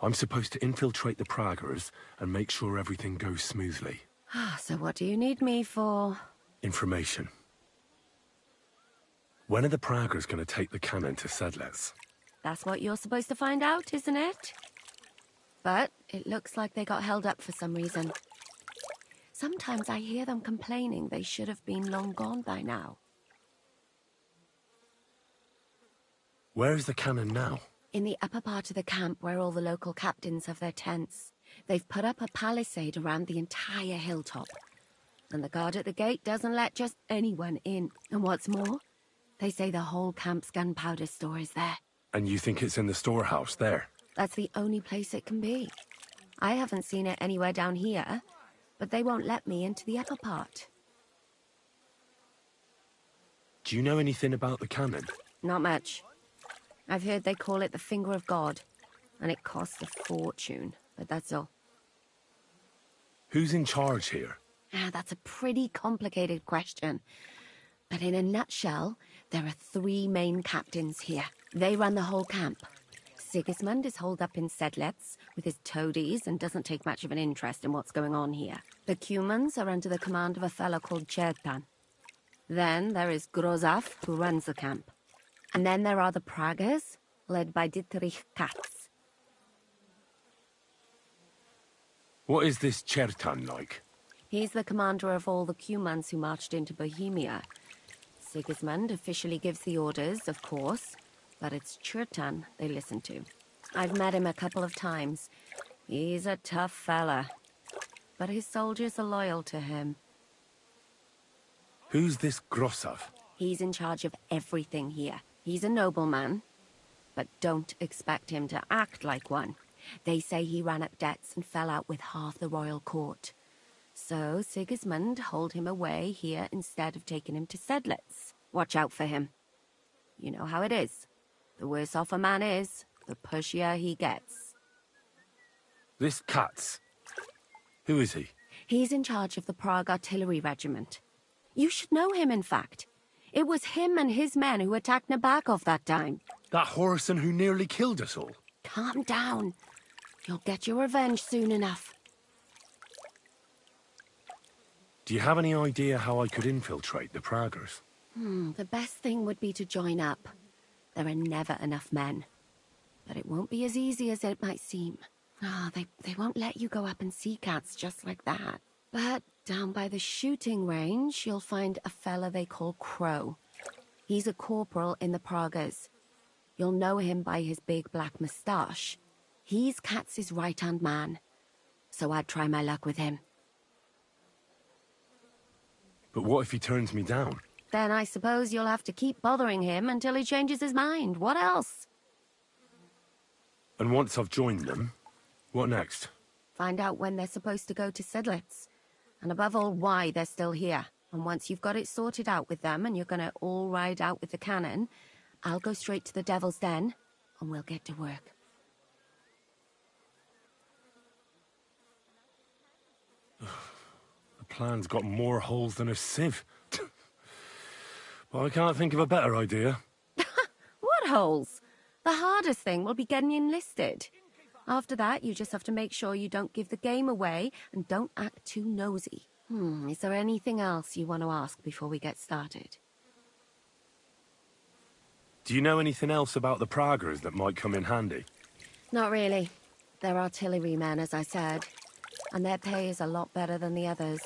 I'm supposed to infiltrate the Praggers and make sure everything goes smoothly. So what do you need me for? Information. When are the Praggers going to take the cannon to Sedlets? That's what you're supposed to find out, isn't it? But it looks like they got held up for some reason. Sometimes I hear them complaining they should have been long gone by now. Where's the cannon now? In the upper part of the camp where all the local captains have their tents. They've put up a palisade around the entire hilltop. And the guard at the gate doesn't let just anyone in. And what's more, they say the whole camp's gunpowder store is there. And you think it's in the storehouse there? That's the only place it can be. I haven't seen it anywhere down here, but they won't let me into the upper part. Do you know anything about the cannon? Not much. I've heard they call it the Finger of God, and it costs a fortune, but that's all. Who's in charge here? That's a pretty complicated question. But in a nutshell, there are 3 main captains here. They run the whole camp. Sigismund is holed up in Sedlets with his toadies and doesn't take much of an interest in what's going on here. The Cumans are under the command of a fellow called Chertan. Then there is Grozaf, who runs the camp. And then there are the Praggers, led by Dietrich Katz. What is this Chertan like? He's the commander of all the Cumans who marched into Bohemia. Sigismund officially gives the orders, of course, but it's Chertan they listen to. I've met him a couple of times. He's a tough fella, but his soldiers are loyal to him. Who's this Grosov? He's in charge of everything here. He's a nobleman, but don't expect him to act like one. They say he ran up debts and fell out with half the royal court. So Sigismund holed him away here instead of taking him to Sedlets. Watch out for him. You know how it is. The worse off a man is, the pushier he gets. This Katz. Who is he? He's in charge of the Prague Artillery Regiment. You should know him, in fact. It was him and his men who attacked Nabokov that time. That Horison who nearly killed us all. Calm down. You'll get your revenge soon enough. Do you have any idea how I could infiltrate the Praggers? The best thing would be to join up. There are never enough men. But it won't be as easy as it might seem. They won't let you go up and see cats just like that. But down by the shooting range, you'll find a fella they call Crow. He's a corporal in the Praggers. You'll know him by his big black moustache. He's Katz's right-hand man. So I'd try my luck with him. But what if he turns me down? Then I suppose you'll have to keep bothering him until he changes his mind. What else? And once I've joined them, what next? Find out when they're supposed to go to Sedlets. And above all, why they're still here. And once you've got it sorted out with them and you're gonna all ride out with the cannon, I'll go straight to the Devil's Den and we'll get to work. The plan's got more holes than a sieve. But I can't think of a better idea. What holes? The hardest thing will be getting enlisted. After that, you just have to make sure you don't give the game away and don't act too nosy. Is there anything else you want to ask before we get started? Do you know anything else about the Praggers that might come in handy? Not really. They're artillerymen, as I said. And their pay is a lot better than the others,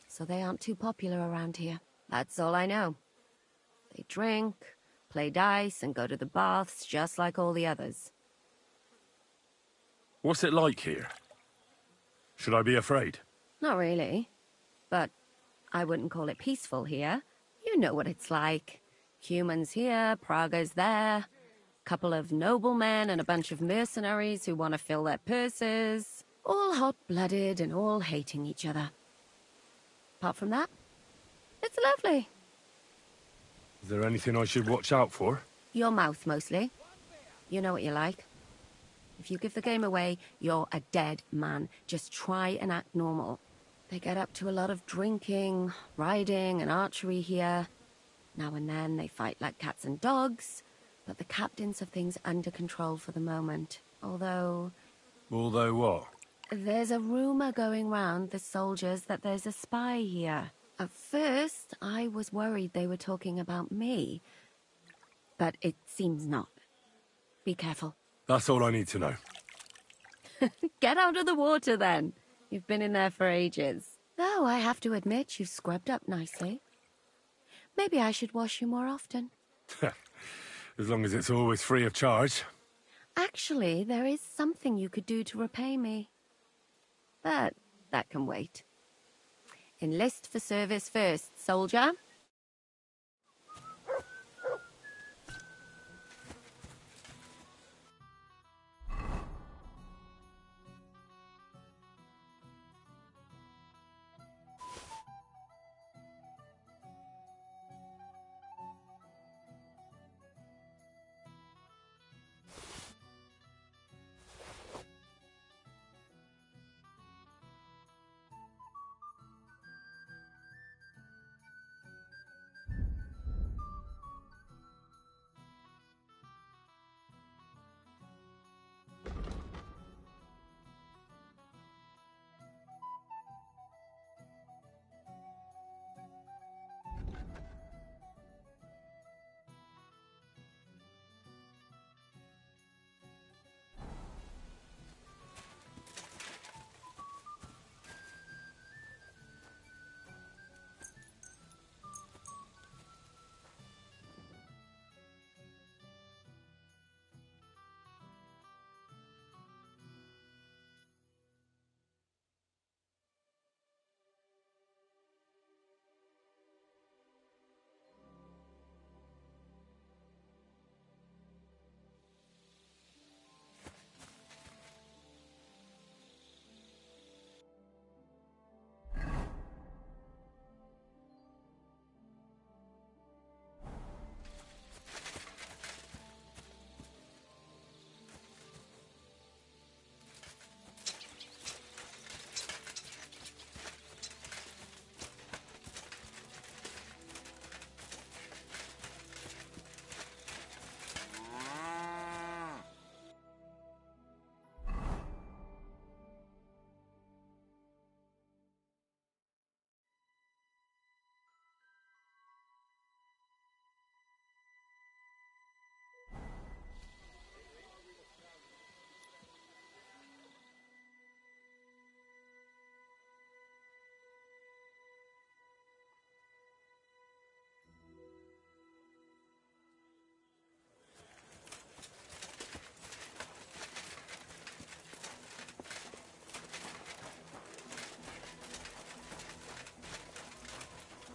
so they aren't too popular around here. That's all I know. They drink, play dice, and go to the baths just like all the others. What's it like here? Should I be afraid? Not really. But I wouldn't call it peaceful here. You know what it's like. Humans here, Prague's there. Couple of noblemen and a bunch of mercenaries who want to fill their purses. All hot-blooded and all hating each other. Apart from that, it's lovely. Is there anything I should watch out for? Your mouth, mostly. You know what you're like. If you give the game away, you're a dead man. Just try and act normal. They get up to a lot of drinking, riding, and archery here. Now and then they fight like cats and dogs, but the captains have things under control for the moment. Although what? There's a rumor going round the soldiers that there's a spy here. At first, I was worried they were talking about me, but it seems not. Be careful. That's all I need to know. Get out of the water, then. You've been in there for ages. Though I have to admit you've scrubbed up nicely. Maybe I should wash you more often. As long as it's always free of charge. Actually, there is something you could do to repay me. But that can wait. Enlist for service first, soldier.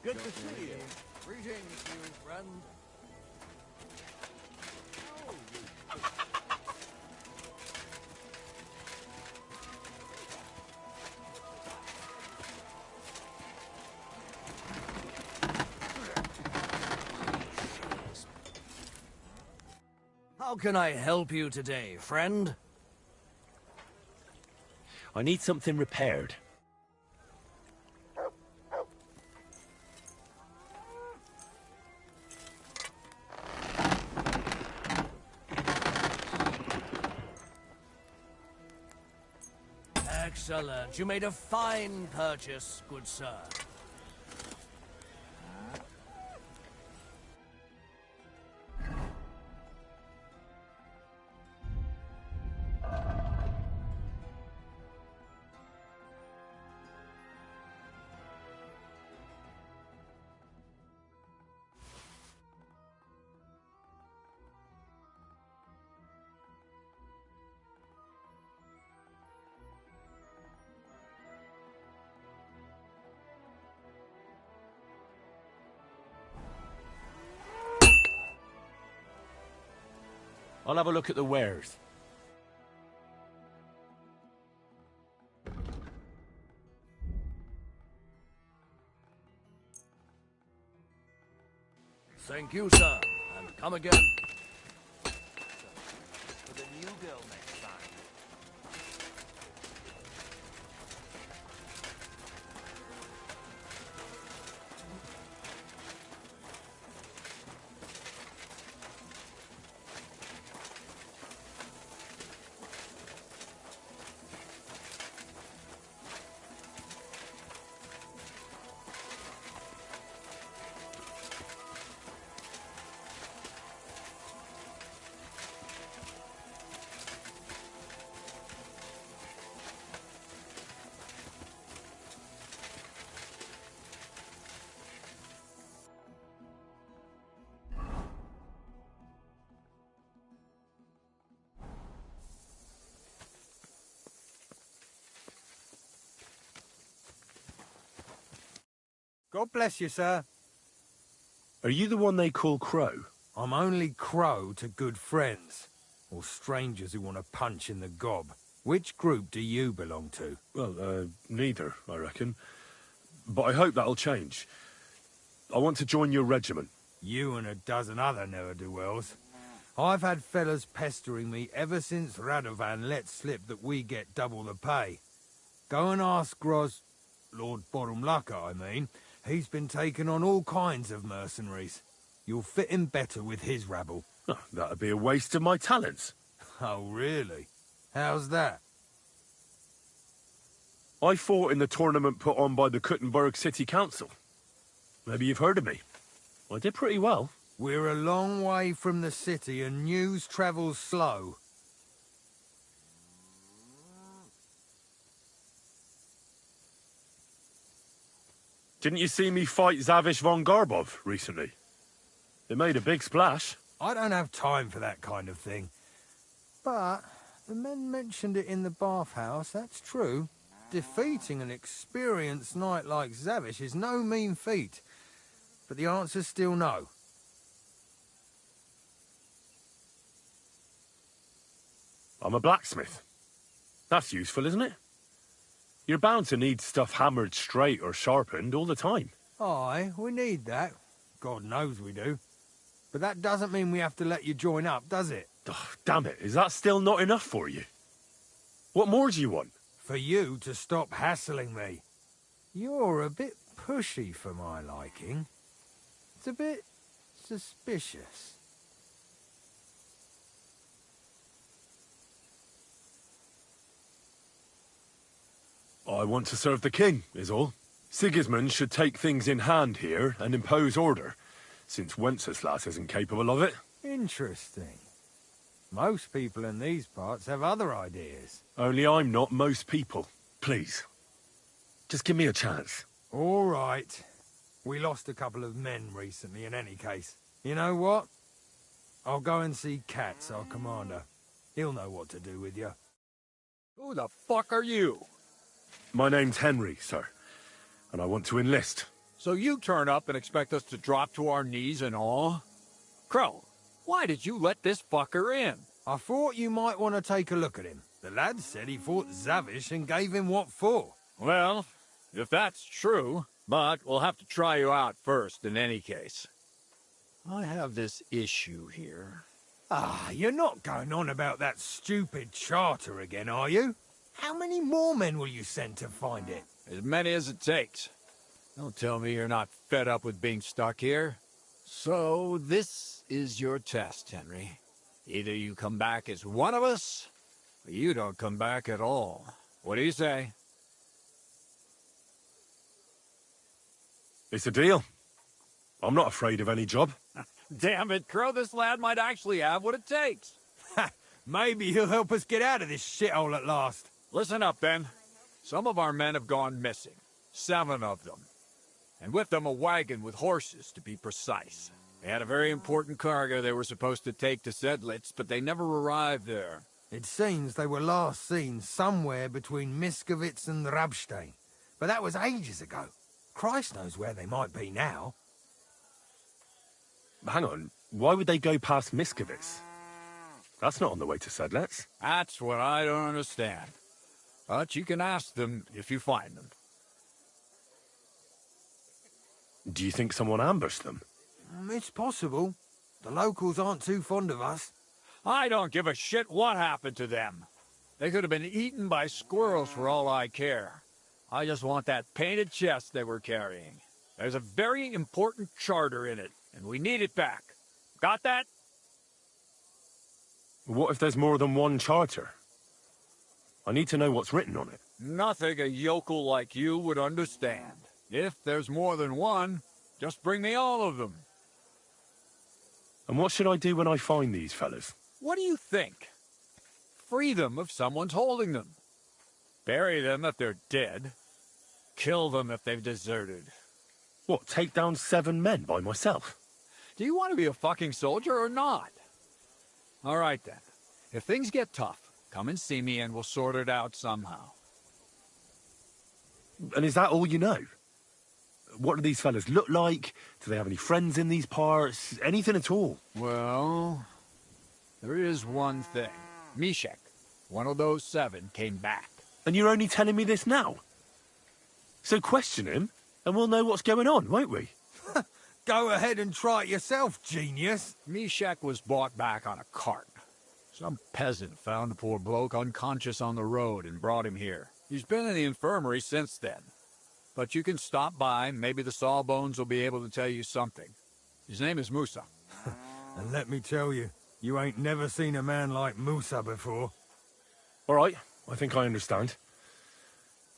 Good to see you. Greetings, you friend. How can I help you today, friend? I need something repaired. Excellent. You made a fine purchase, good sir. I'll have a look at the wares. Thank you, sir. And come again. For the new girl next time. God bless you, sir. Are you the one they call Crow? I'm only Crow to good friends, or strangers who want to punch in the gob. Which group do you belong to? Well, neither, I reckon. But I hope that'll change. I want to join your regiment. You and a dozen other ne'er-do-wells. I've had fellas pestering me ever since Radovan let slip that we get double the pay. Go and ask Lord Borumlaka, I mean. He's been taking on all kinds of mercenaries. You'll fit in better with his rabble. Oh, that'd be a waste of my talents. Oh, really? How's that? I fought in the tournament put on by the Kuttenberg City Council. Maybe you've heard of me. I did pretty well. We're a long way from the city and news travels slow. Didn't you see me fight Zavish von Garbov recently? It made a big splash. I don't have time for that kind of thing. But the men mentioned it in the bathhouse, that's true. Defeating an experienced knight like Zavish is no mean feat. But the answer's still no. I'm a blacksmith. That's useful, isn't it? You're bound to need stuff hammered straight or sharpened all the time. Aye, we need that. God knows we do. But that doesn't mean we have to let you join up, does it? Oh, damn it, is that still not enough for you? What more do you want? For you to stop hassling me. You're a bit pushy for my liking. It's a bit suspicious. I want to serve the king, is all. Sigismund should take things in hand here and impose order, since Wenceslas isn't capable of it. Interesting. Most people in these parts have other ideas. Only I'm not most people. Please. Just give me a chance. All right. We lost a couple of men recently in any case. You know what? I'll go and see Katz, our commander. He'll know what to do with you. Who the fuck are you? My name's Henry, sir. And I want to enlist. So you turn up and expect us to drop to our knees in awe? Crow, why did you let this fucker in? I thought you might want to take a look at him. The lad said he fought Zavish and gave him what for. Well, if that's true, but we'll have to try you out first in any case. I have this issue here. Ah, you're not going on about that stupid charter again, are you? How many more men will you send to find it? As many as it takes. Don't tell me you're not fed up with being stuck here. So, this is your test, Henry. Either you come back as one of us, or you don't come back at all. What do you say? It's a deal. I'm not afraid of any job. Damn it, Crow, this lad might actually have what it takes. Maybe he'll help us get out of this shithole at last. Listen up, then. Some of our men have gone missing. 7 of them. And with them a wagon with horses, to be precise. They had a very important cargo they were supposed to take to Sedlitz, but they never arrived there. It seems they were last seen somewhere between Miskovitz and Rabstein. But that was ages ago. Christ knows where they might be now. Hang on, why would they go past Miskovitz? That's not on the way to Sedlitz. That's what I don't understand. But you can ask them if you find them. Do you think someone ambushed them? It's possible. The locals aren't too fond of us. I don't give a shit what happened to them. They could have been eaten by squirrels for all I care. I just want that painted chest they were carrying. There's a very important charter in it, and we need it back. Got that? What if there's more than one charter? I need to know what's written on it. Nothing a yokel like you would understand. If there's more than one, just bring me all of them. And what should I do when I find these fellas? What do you think? Free them if someone's holding them. Bury them if they're dead. Kill them if they've deserted. What, take down 7 men by myself? Do you want to be a fucking soldier or not? All right then. If things get tough, come and see me and we'll sort it out somehow. And is that all you know? What do these fellas look like? Do they have any friends in these parts? Anything at all? Well, there is one thing. Mishek, one of those 7, came back. And you're only telling me this now? So question him, and we'll know what's going on, won't we? Go ahead and try it yourself, genius. Mishek was brought back on a cart. Some peasant found the poor bloke unconscious on the road and brought him here. He's been in the infirmary since then. But you can stop by, maybe the Sawbones will be able to tell you something. His name is Musa. And let me tell you, you ain't never seen a man like Musa before. All right, I think I understand.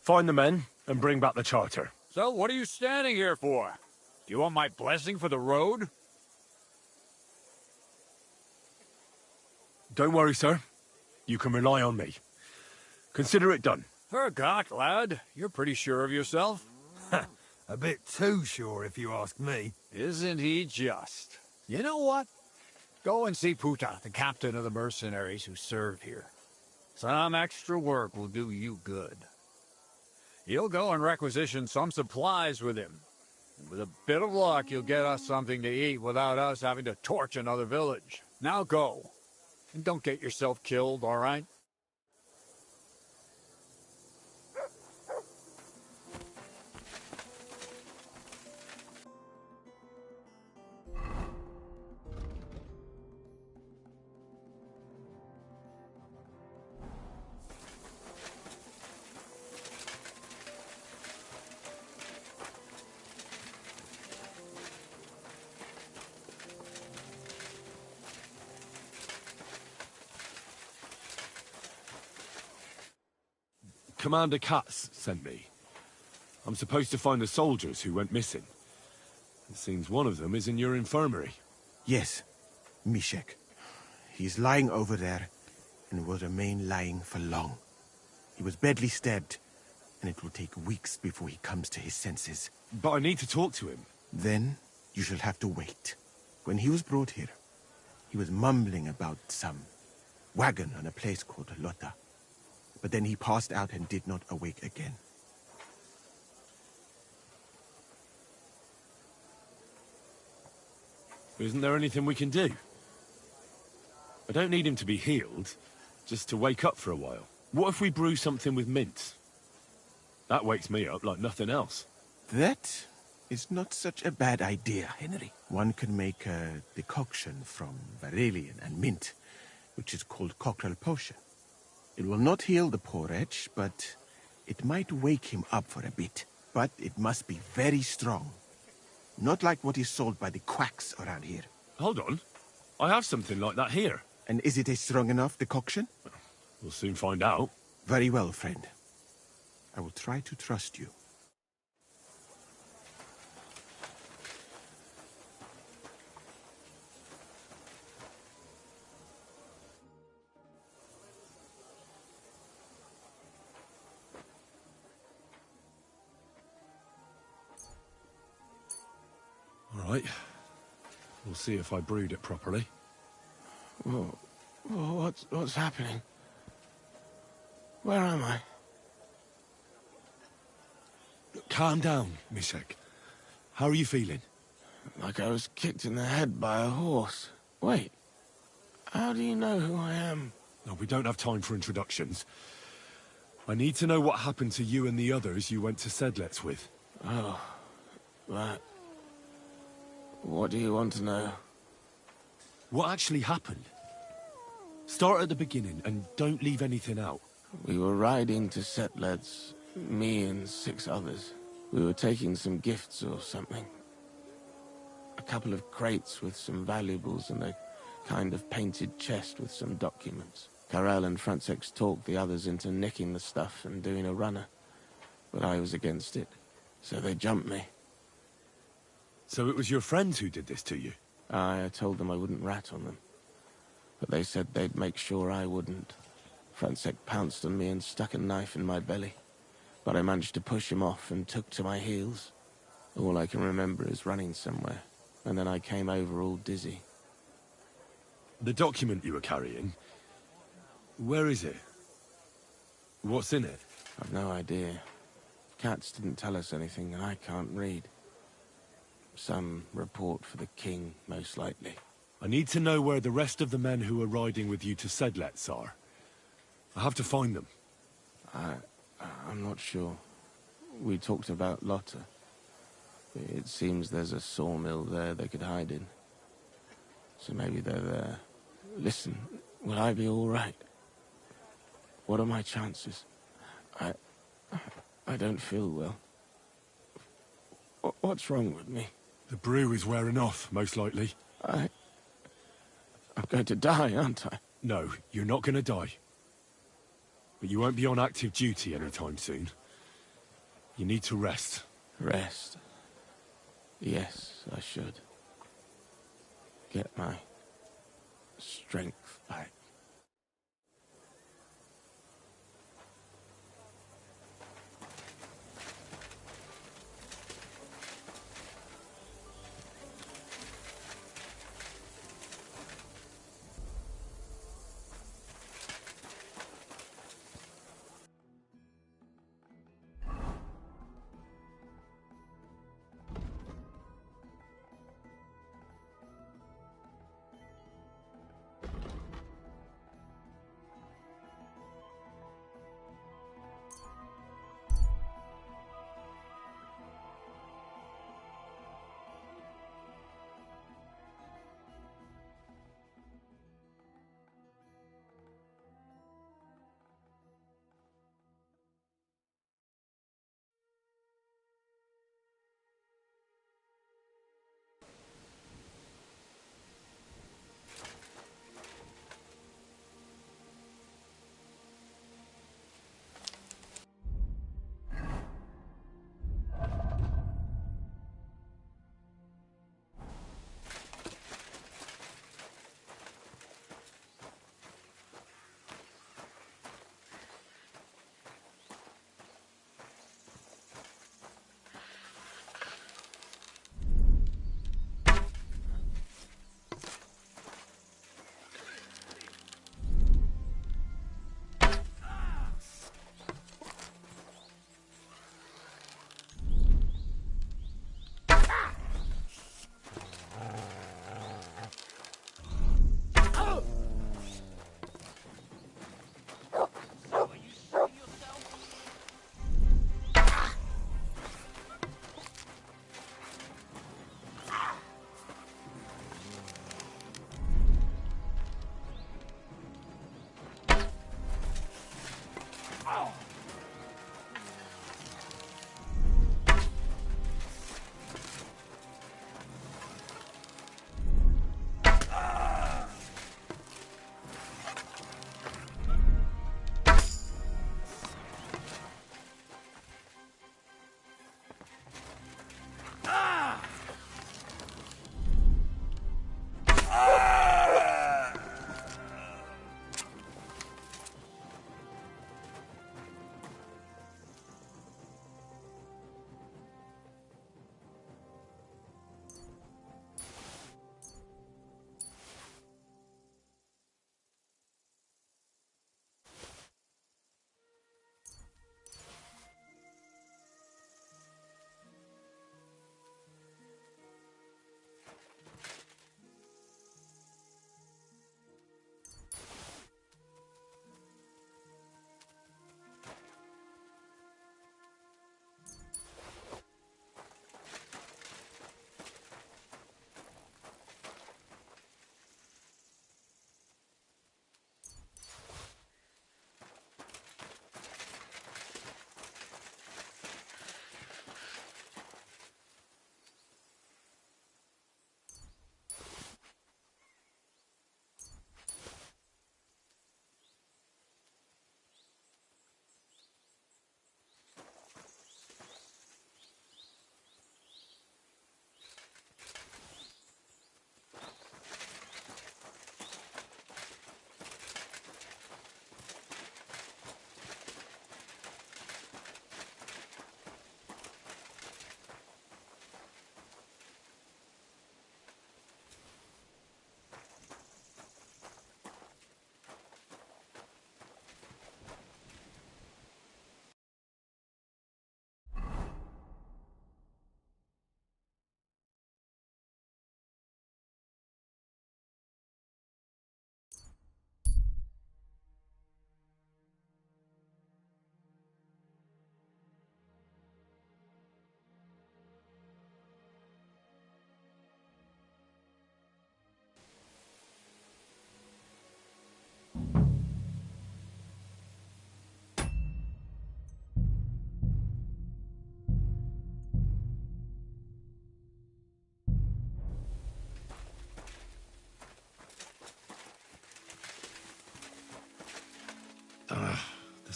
Find the men and bring back the charter. So what are you standing here for? Do you want my blessing for the road? Don't worry, sir. You can rely on me. Consider it done. Forgot, lad. You're pretty sure of yourself. A bit too sure, if you ask me. Isn't he just? You know what? Go and see Puta, the captain of the mercenaries who serve here. Some extra work will do you good. He'll go and requisition some supplies with him. And with a bit of luck, you'll get us something to eat without us having to torch another village. Now go. And don't get yourself killed, all right? Commander Katz sent me. I'm supposed to find the soldiers who went missing. It seems one of them is in your infirmary. Yes, Mishek. He's lying over there, and will remain lying for long. He was badly stabbed, and it will take weeks before he comes to his senses. But I need to talk to him. Then you shall have to wait. When he was brought here, he was mumbling about some wagon on a place called Lota. But then he passed out and did not awake again. Isn't there anything we can do? I don't need him to be healed, just to wake up for a while. What if we brew something with mint? That wakes me up like nothing else. That is not such a bad idea, Henry. One can make a decoction from Varelian and mint, which is called cockerel potion. It will not heal the poor wretch, but it might wake him up for a bit. But it must be very strong. Not like what is sold by the quacks around here. Hold on. I have something like that here. And is it a strong enough decoction? We'll soon find out. Very well, friend. I will try to trust you. All right. We'll see if I brewed it properly. Whoa. What's happening? Where am I? Calm down, Mishek. How are you feeling? Like I was kicked in the head by a horse. Wait. How do you know who I am? No, we don't have time for introductions. I need to know what happened to you and the others you went to Sedlets with. Oh, that... What do you want to know? What actually happened? Start at the beginning and don't leave anything out. We were riding to Sedlets, me and 6 others. We were taking some gifts or something. A couple of crates with some valuables and a kind of painted chest with some documents. Karel and Francex talked the others into nicking the stuff and doing a runner. But I was against it, so they jumped me. So it was your friends who did this to you? I told them I wouldn't rat on them. But they said they'd make sure I wouldn't. Francex pounced on me and stuck a knife in my belly. But I managed to push him off and took to my heels. All I can remember is running somewhere. And then I came over all dizzy. The document you were carrying... Where is it? What's in it? I've no idea. Cats didn't tell us anything and I can't read. Some report for the king, most likely. I need to know where the rest of the men who are riding with you to Sedlets are. I have to find them. I'm not sure. We talked about Lotta. It seems there's a sawmill there they could hide in. So maybe they're there. Listen, will I be all right? What are my chances? I don't feel well. What's wrong with me? The brew is wearing off, most likely. I'm going to die, aren't I? No, you're not going to die. But you won't be on active duty anytime soon. You need to rest. Rest? Yes, I should. Get my strength back.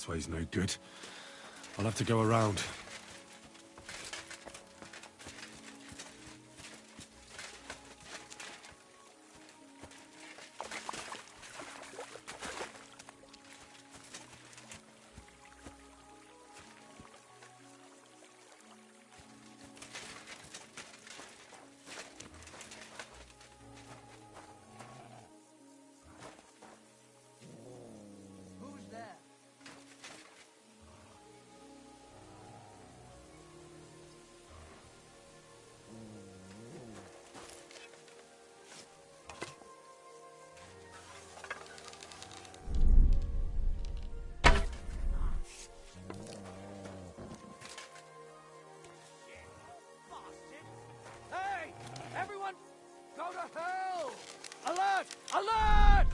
This way's no good. I'll have to go around. Alert! Alert!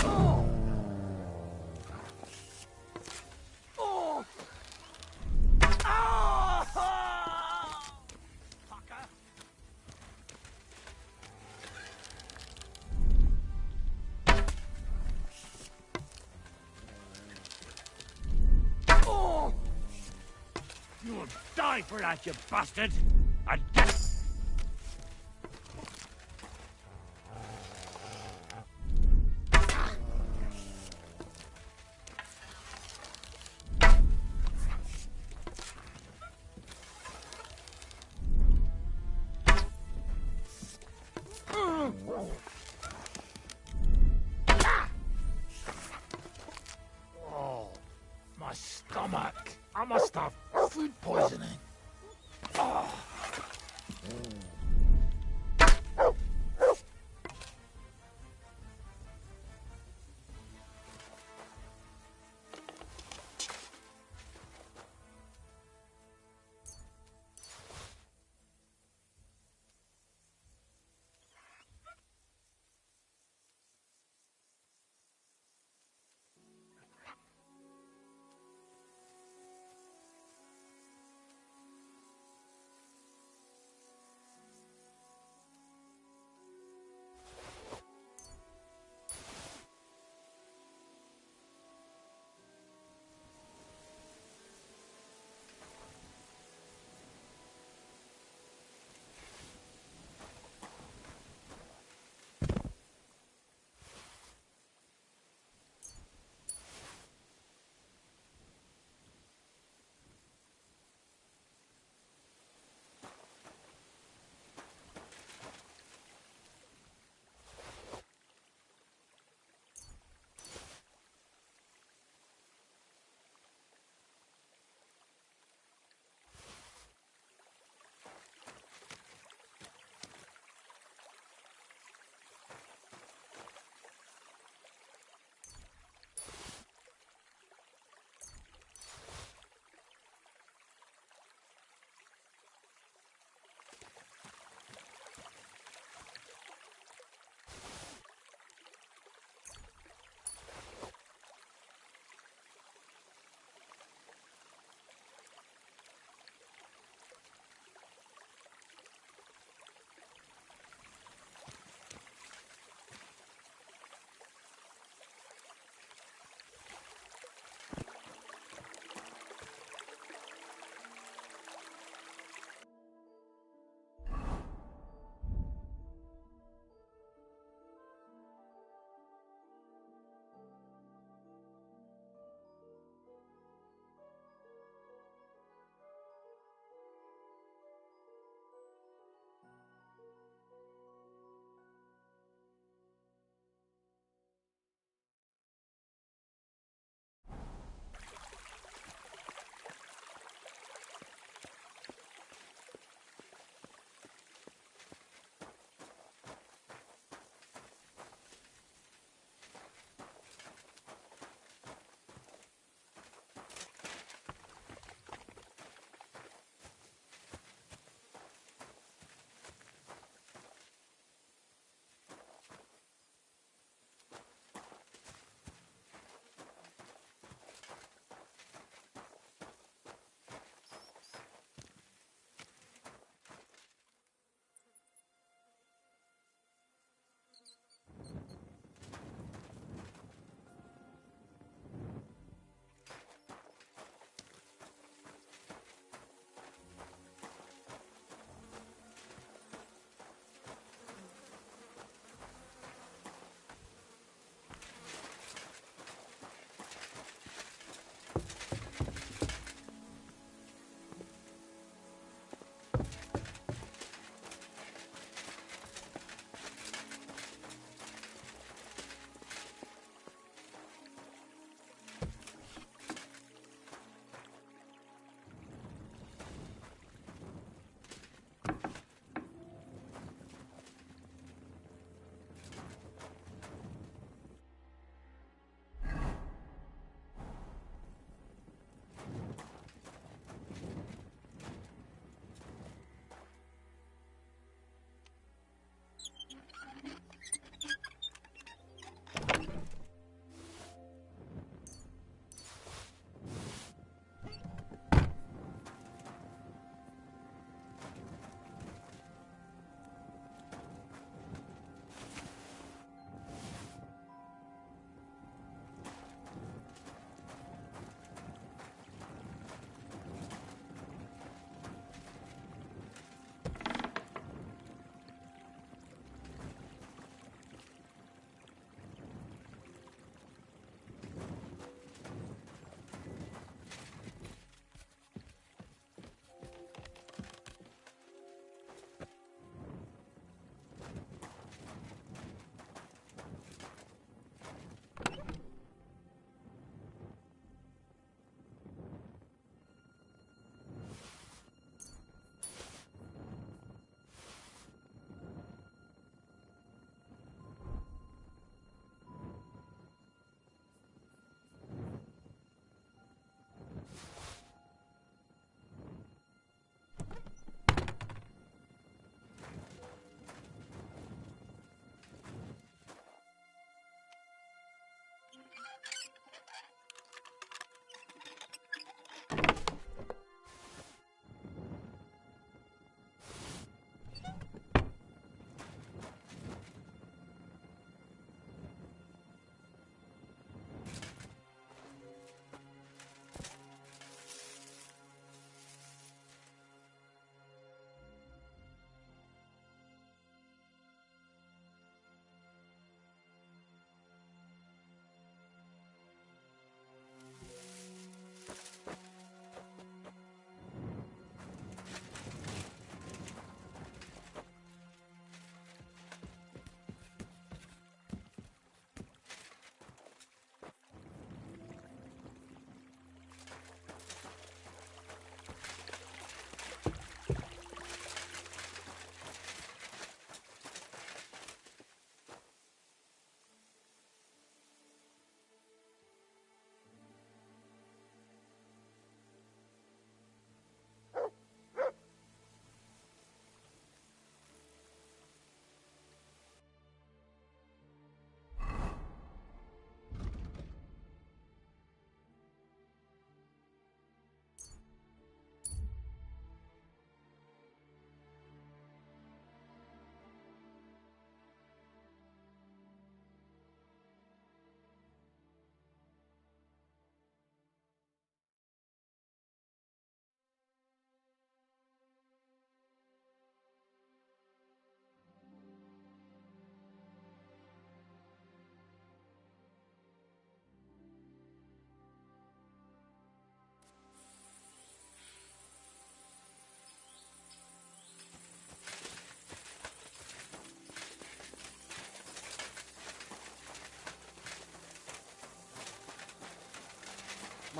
Oh! Oh! Ah! Fucker! Oh! You'll die for that, you bastard! Oh, my stomach. I must have food poisoning. Oh.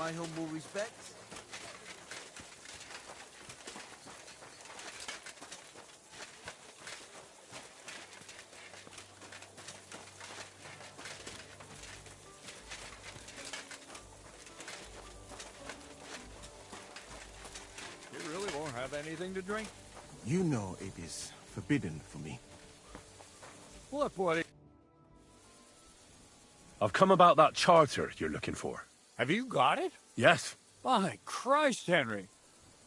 my humble respects. You really won't have anything to drink? You know it is forbidden for me. Look, buddy. I've come about that charter you're looking for. Have you got it? Yes. By Christ, Henry.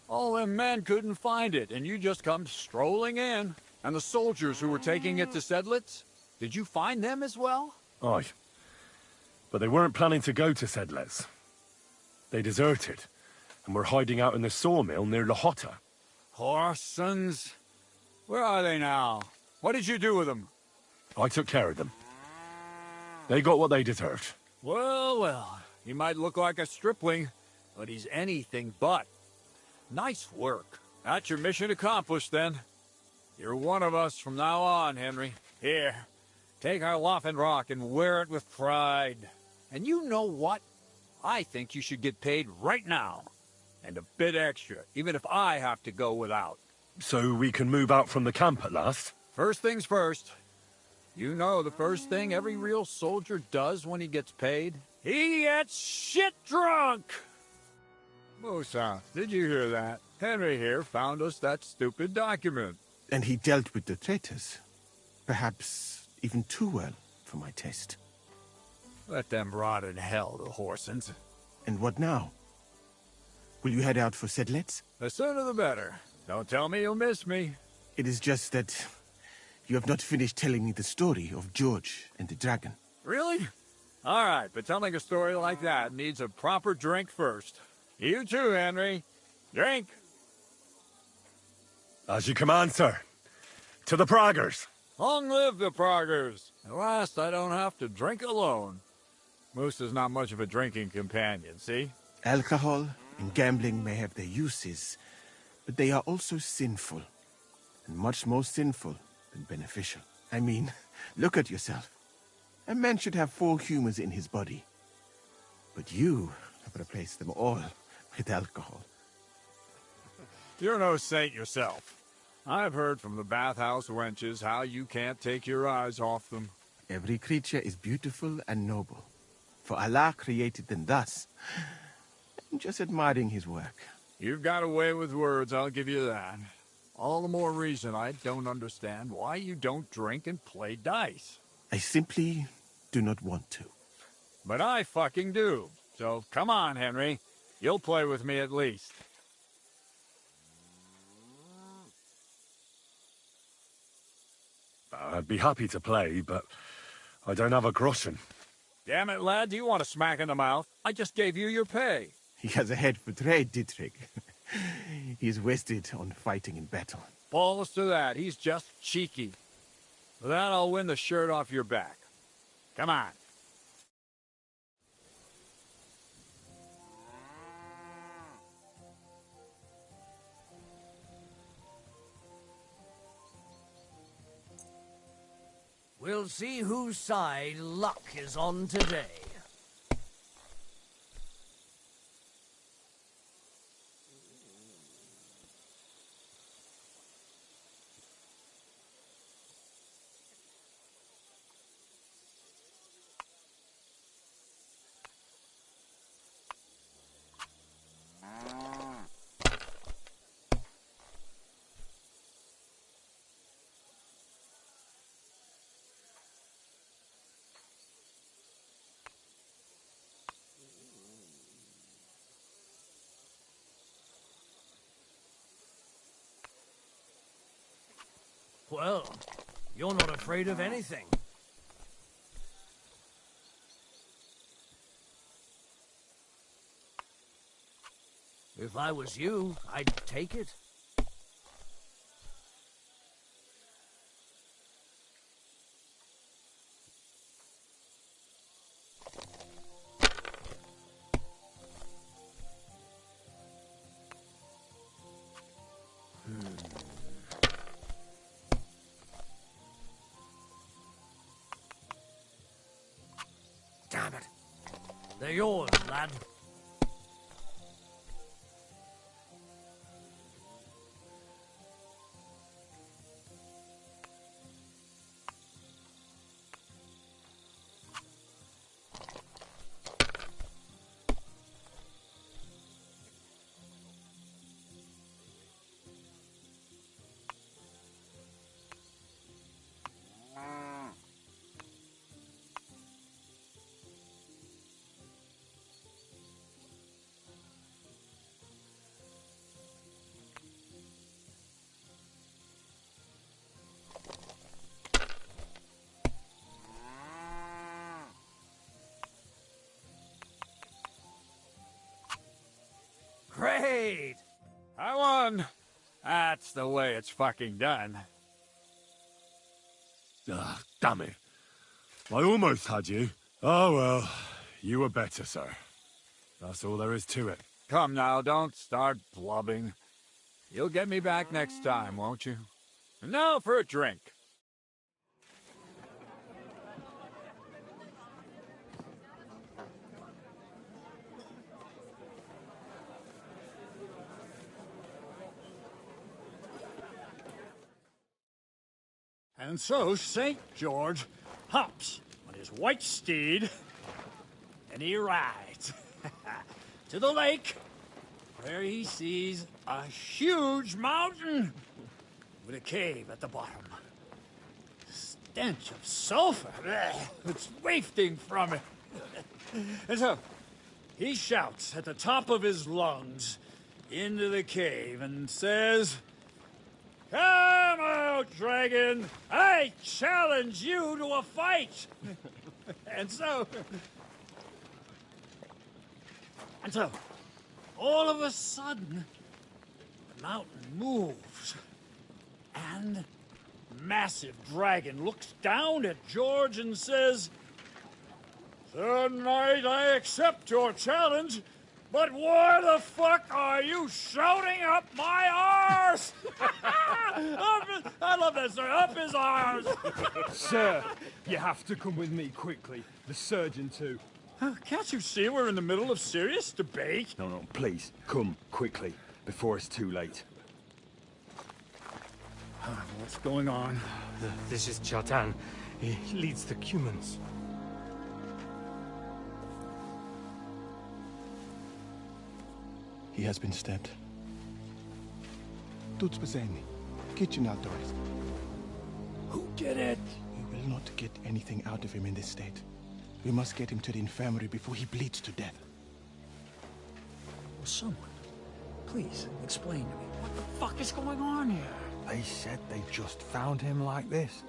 All them men couldn't find it, and you just come strolling in. And the soldiers who were taking it to Sedlitz? Did you find them as well? Aye. But they weren't planning to go to Sedlitz. They deserted, and were hiding out in the sawmill near Lahota. Horsons. Where are they now? What did you do with them? I took care of them. They got what they deserved. Well, well. He might look like a stripling, but he's anything but. Nice work. That's your mission accomplished, then. You're one of us from now on, Henry. Here, take our Laughing Rock and wear it with pride. And you know what? I think you should get paid right now. And a bit extra, even if I have to go without. So we can move out from the camp at last? First things first. You know the first thing every real soldier does when he gets paid? He gets shit drunk! Musa, did you hear that? Henry here found us that stupid document. And he dealt with the traitors. Perhaps even too well for my taste. Let them rot in hell, the Horsons. And what now? Will you head out for Sedlitz? The sooner the better. Don't tell me you'll miss me. It is just that you have not finished telling me the story of George and the dragon. Really? All right, but telling a story like that needs a proper drink first. You too, Henry. Drink. As you command, sir. To the Praggers. Long live the Praggers. At last, I don't have to drink alone. Moose is not much of a drinking companion, see? Alcohol and gambling may have their uses, but they are also sinful. And much more sinful than beneficial. I mean, look at yourself. A man should have 4 humors in his body. But you have replaced them all with alcohol. You're no saint yourself. I've heard from the bathhouse wenches how you can't take your eyes off them. Every creature is beautiful and noble. For Allah created them thus. I'm just admiring his work. You've got a way with words, I'll give you that. All the more reason I don't understand why you don't drink and play dice. I simply do not want to. But I fucking do. So come on, Henry. You'll play with me at least. I'd be happy to play, but I don't have a groschen. Damn it, lad, do you want a smack in the mouth? I just gave you your pay. He has a head for trade, Dietrich. He's wasted on fighting in battle. Balls to that, he's just cheeky. For that, I'll win the shirt off your back. Come on. We'll see whose side luck is on today. Well, you're not afraid of anything. If I was you, I'd take it. Damn it. They're yours, lad. Great! I won! That's the way it's fucking done. Ah, damn it. I almost had you. Oh well, you were better, sir. That's all there is to it. Come now, don't start blubbing. You'll get me back next time, won't you? And now for a drink. And so St. George hops on his white steed, and he rides to the lake, where he sees a huge mountain with a cave at the bottom. The stench of sulfur, it's wafting from it. And so he shouts at the top of his lungs into the cave and says, "Come out, dragon! I challenge you to a fight!" And so, all of a sudden, the mountain moves, and massive dragon looks down at George and says, "Sir Knight, I accept your challenge, but why the fuck are you shouting up my arse?" I love that, sir. Up his arse. Sir, you have to come with me quickly. The surgeon too. Can't you see we're in the middle of serious debate? No, please, come quickly, before it's too late. What's going on? This is Chatan. He leads the Cumans. He has been stabbed. Тут спасение. Kitchen outdoors. Who did it? We will not get anything out of him in this state. We must get him to the infirmary before he bleeds to death. Well, someone, please explain to me what the fuck is going on here. They said they just found him like this.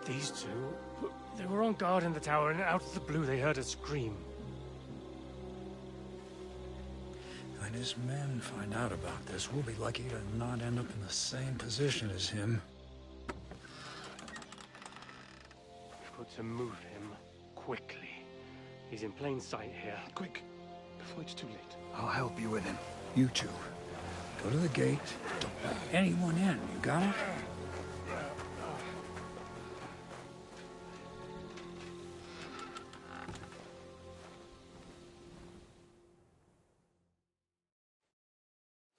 These two, they were on guard in the tower, and out of the blue they heard a scream. When his men find out about this, we'll be lucky to not end up in the same position as him. We've got to move him quickly. He's in plain sight here. Quick, before it's too late. I'll help you with him. You two, go to the gate. Don't let anyone in. You got it?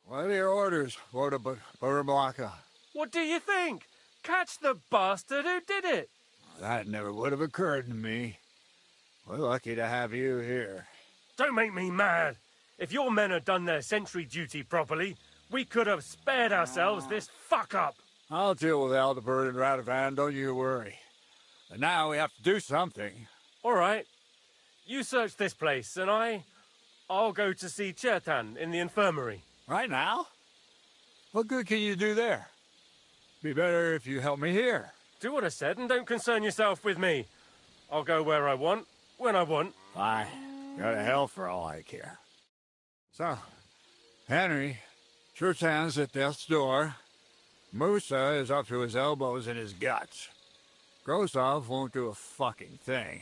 What are your orders, Lord of Burblaka? What do you think? Catch the bastard who did it! That never would have occurred to me. We're lucky to have you here. Don't make me mad. If your men had done their sentry duty properly, we could have spared ourselves this fuck-up. I'll deal with Aldebert and Radovan, don't you worry. But now we have to do something. All right. You search this place, and I'll go to see Chertan in the infirmary. Right now? What good can you do there? Be better if you help me here. Do what I said and don't concern yourself with me. I'll go where I want, when I want. Fine. Go to hell for all I care. So, Henry, Chertan's at death's door. Musa is up to his elbows in his guts. Grosov won't do a fucking thing.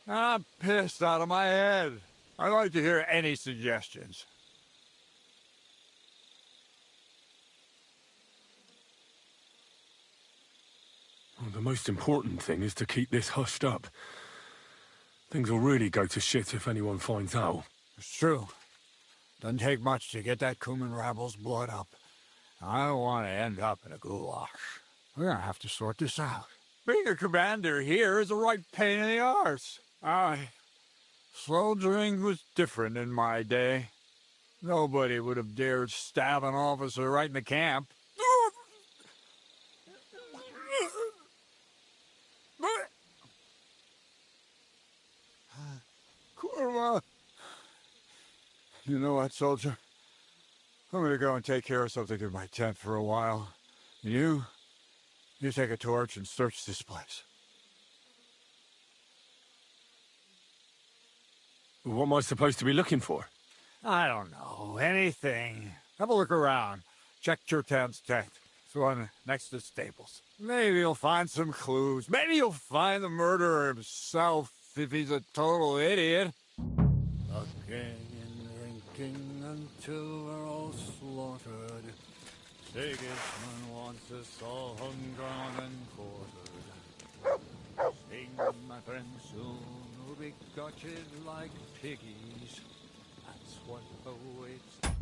I'm pissed out of my head. I'd like to hear any suggestions. Well, the most important thing is to keep this hushed up. Things will really go to shit if anyone finds out. It's true. Doesn't take much to get that Kuman rabble's blood up. I don't want to end up in a goulash. We're gonna have to sort this out. Being a commander here is a right pain in the arse. Soldiering was different in my day. Nobody would have dared stab an officer right in the camp. Kurva! You know what, soldier? I'm gonna go and take care of something in my tent for a while. And you take a torch and search this place. What am I supposed to be looking for? I don't know. Anything. Have a look around. Check Town's tent. It's the one next to the stables. Maybe you'll find some clues. Maybe you'll find the murderer himself if he's a total idiot. Looking and drinking until we're all slaughtered. Sigismund wants us all hung, drawn, and quartered. Sing, my friend, soon we'll be gutted like piggies. That's what awaits.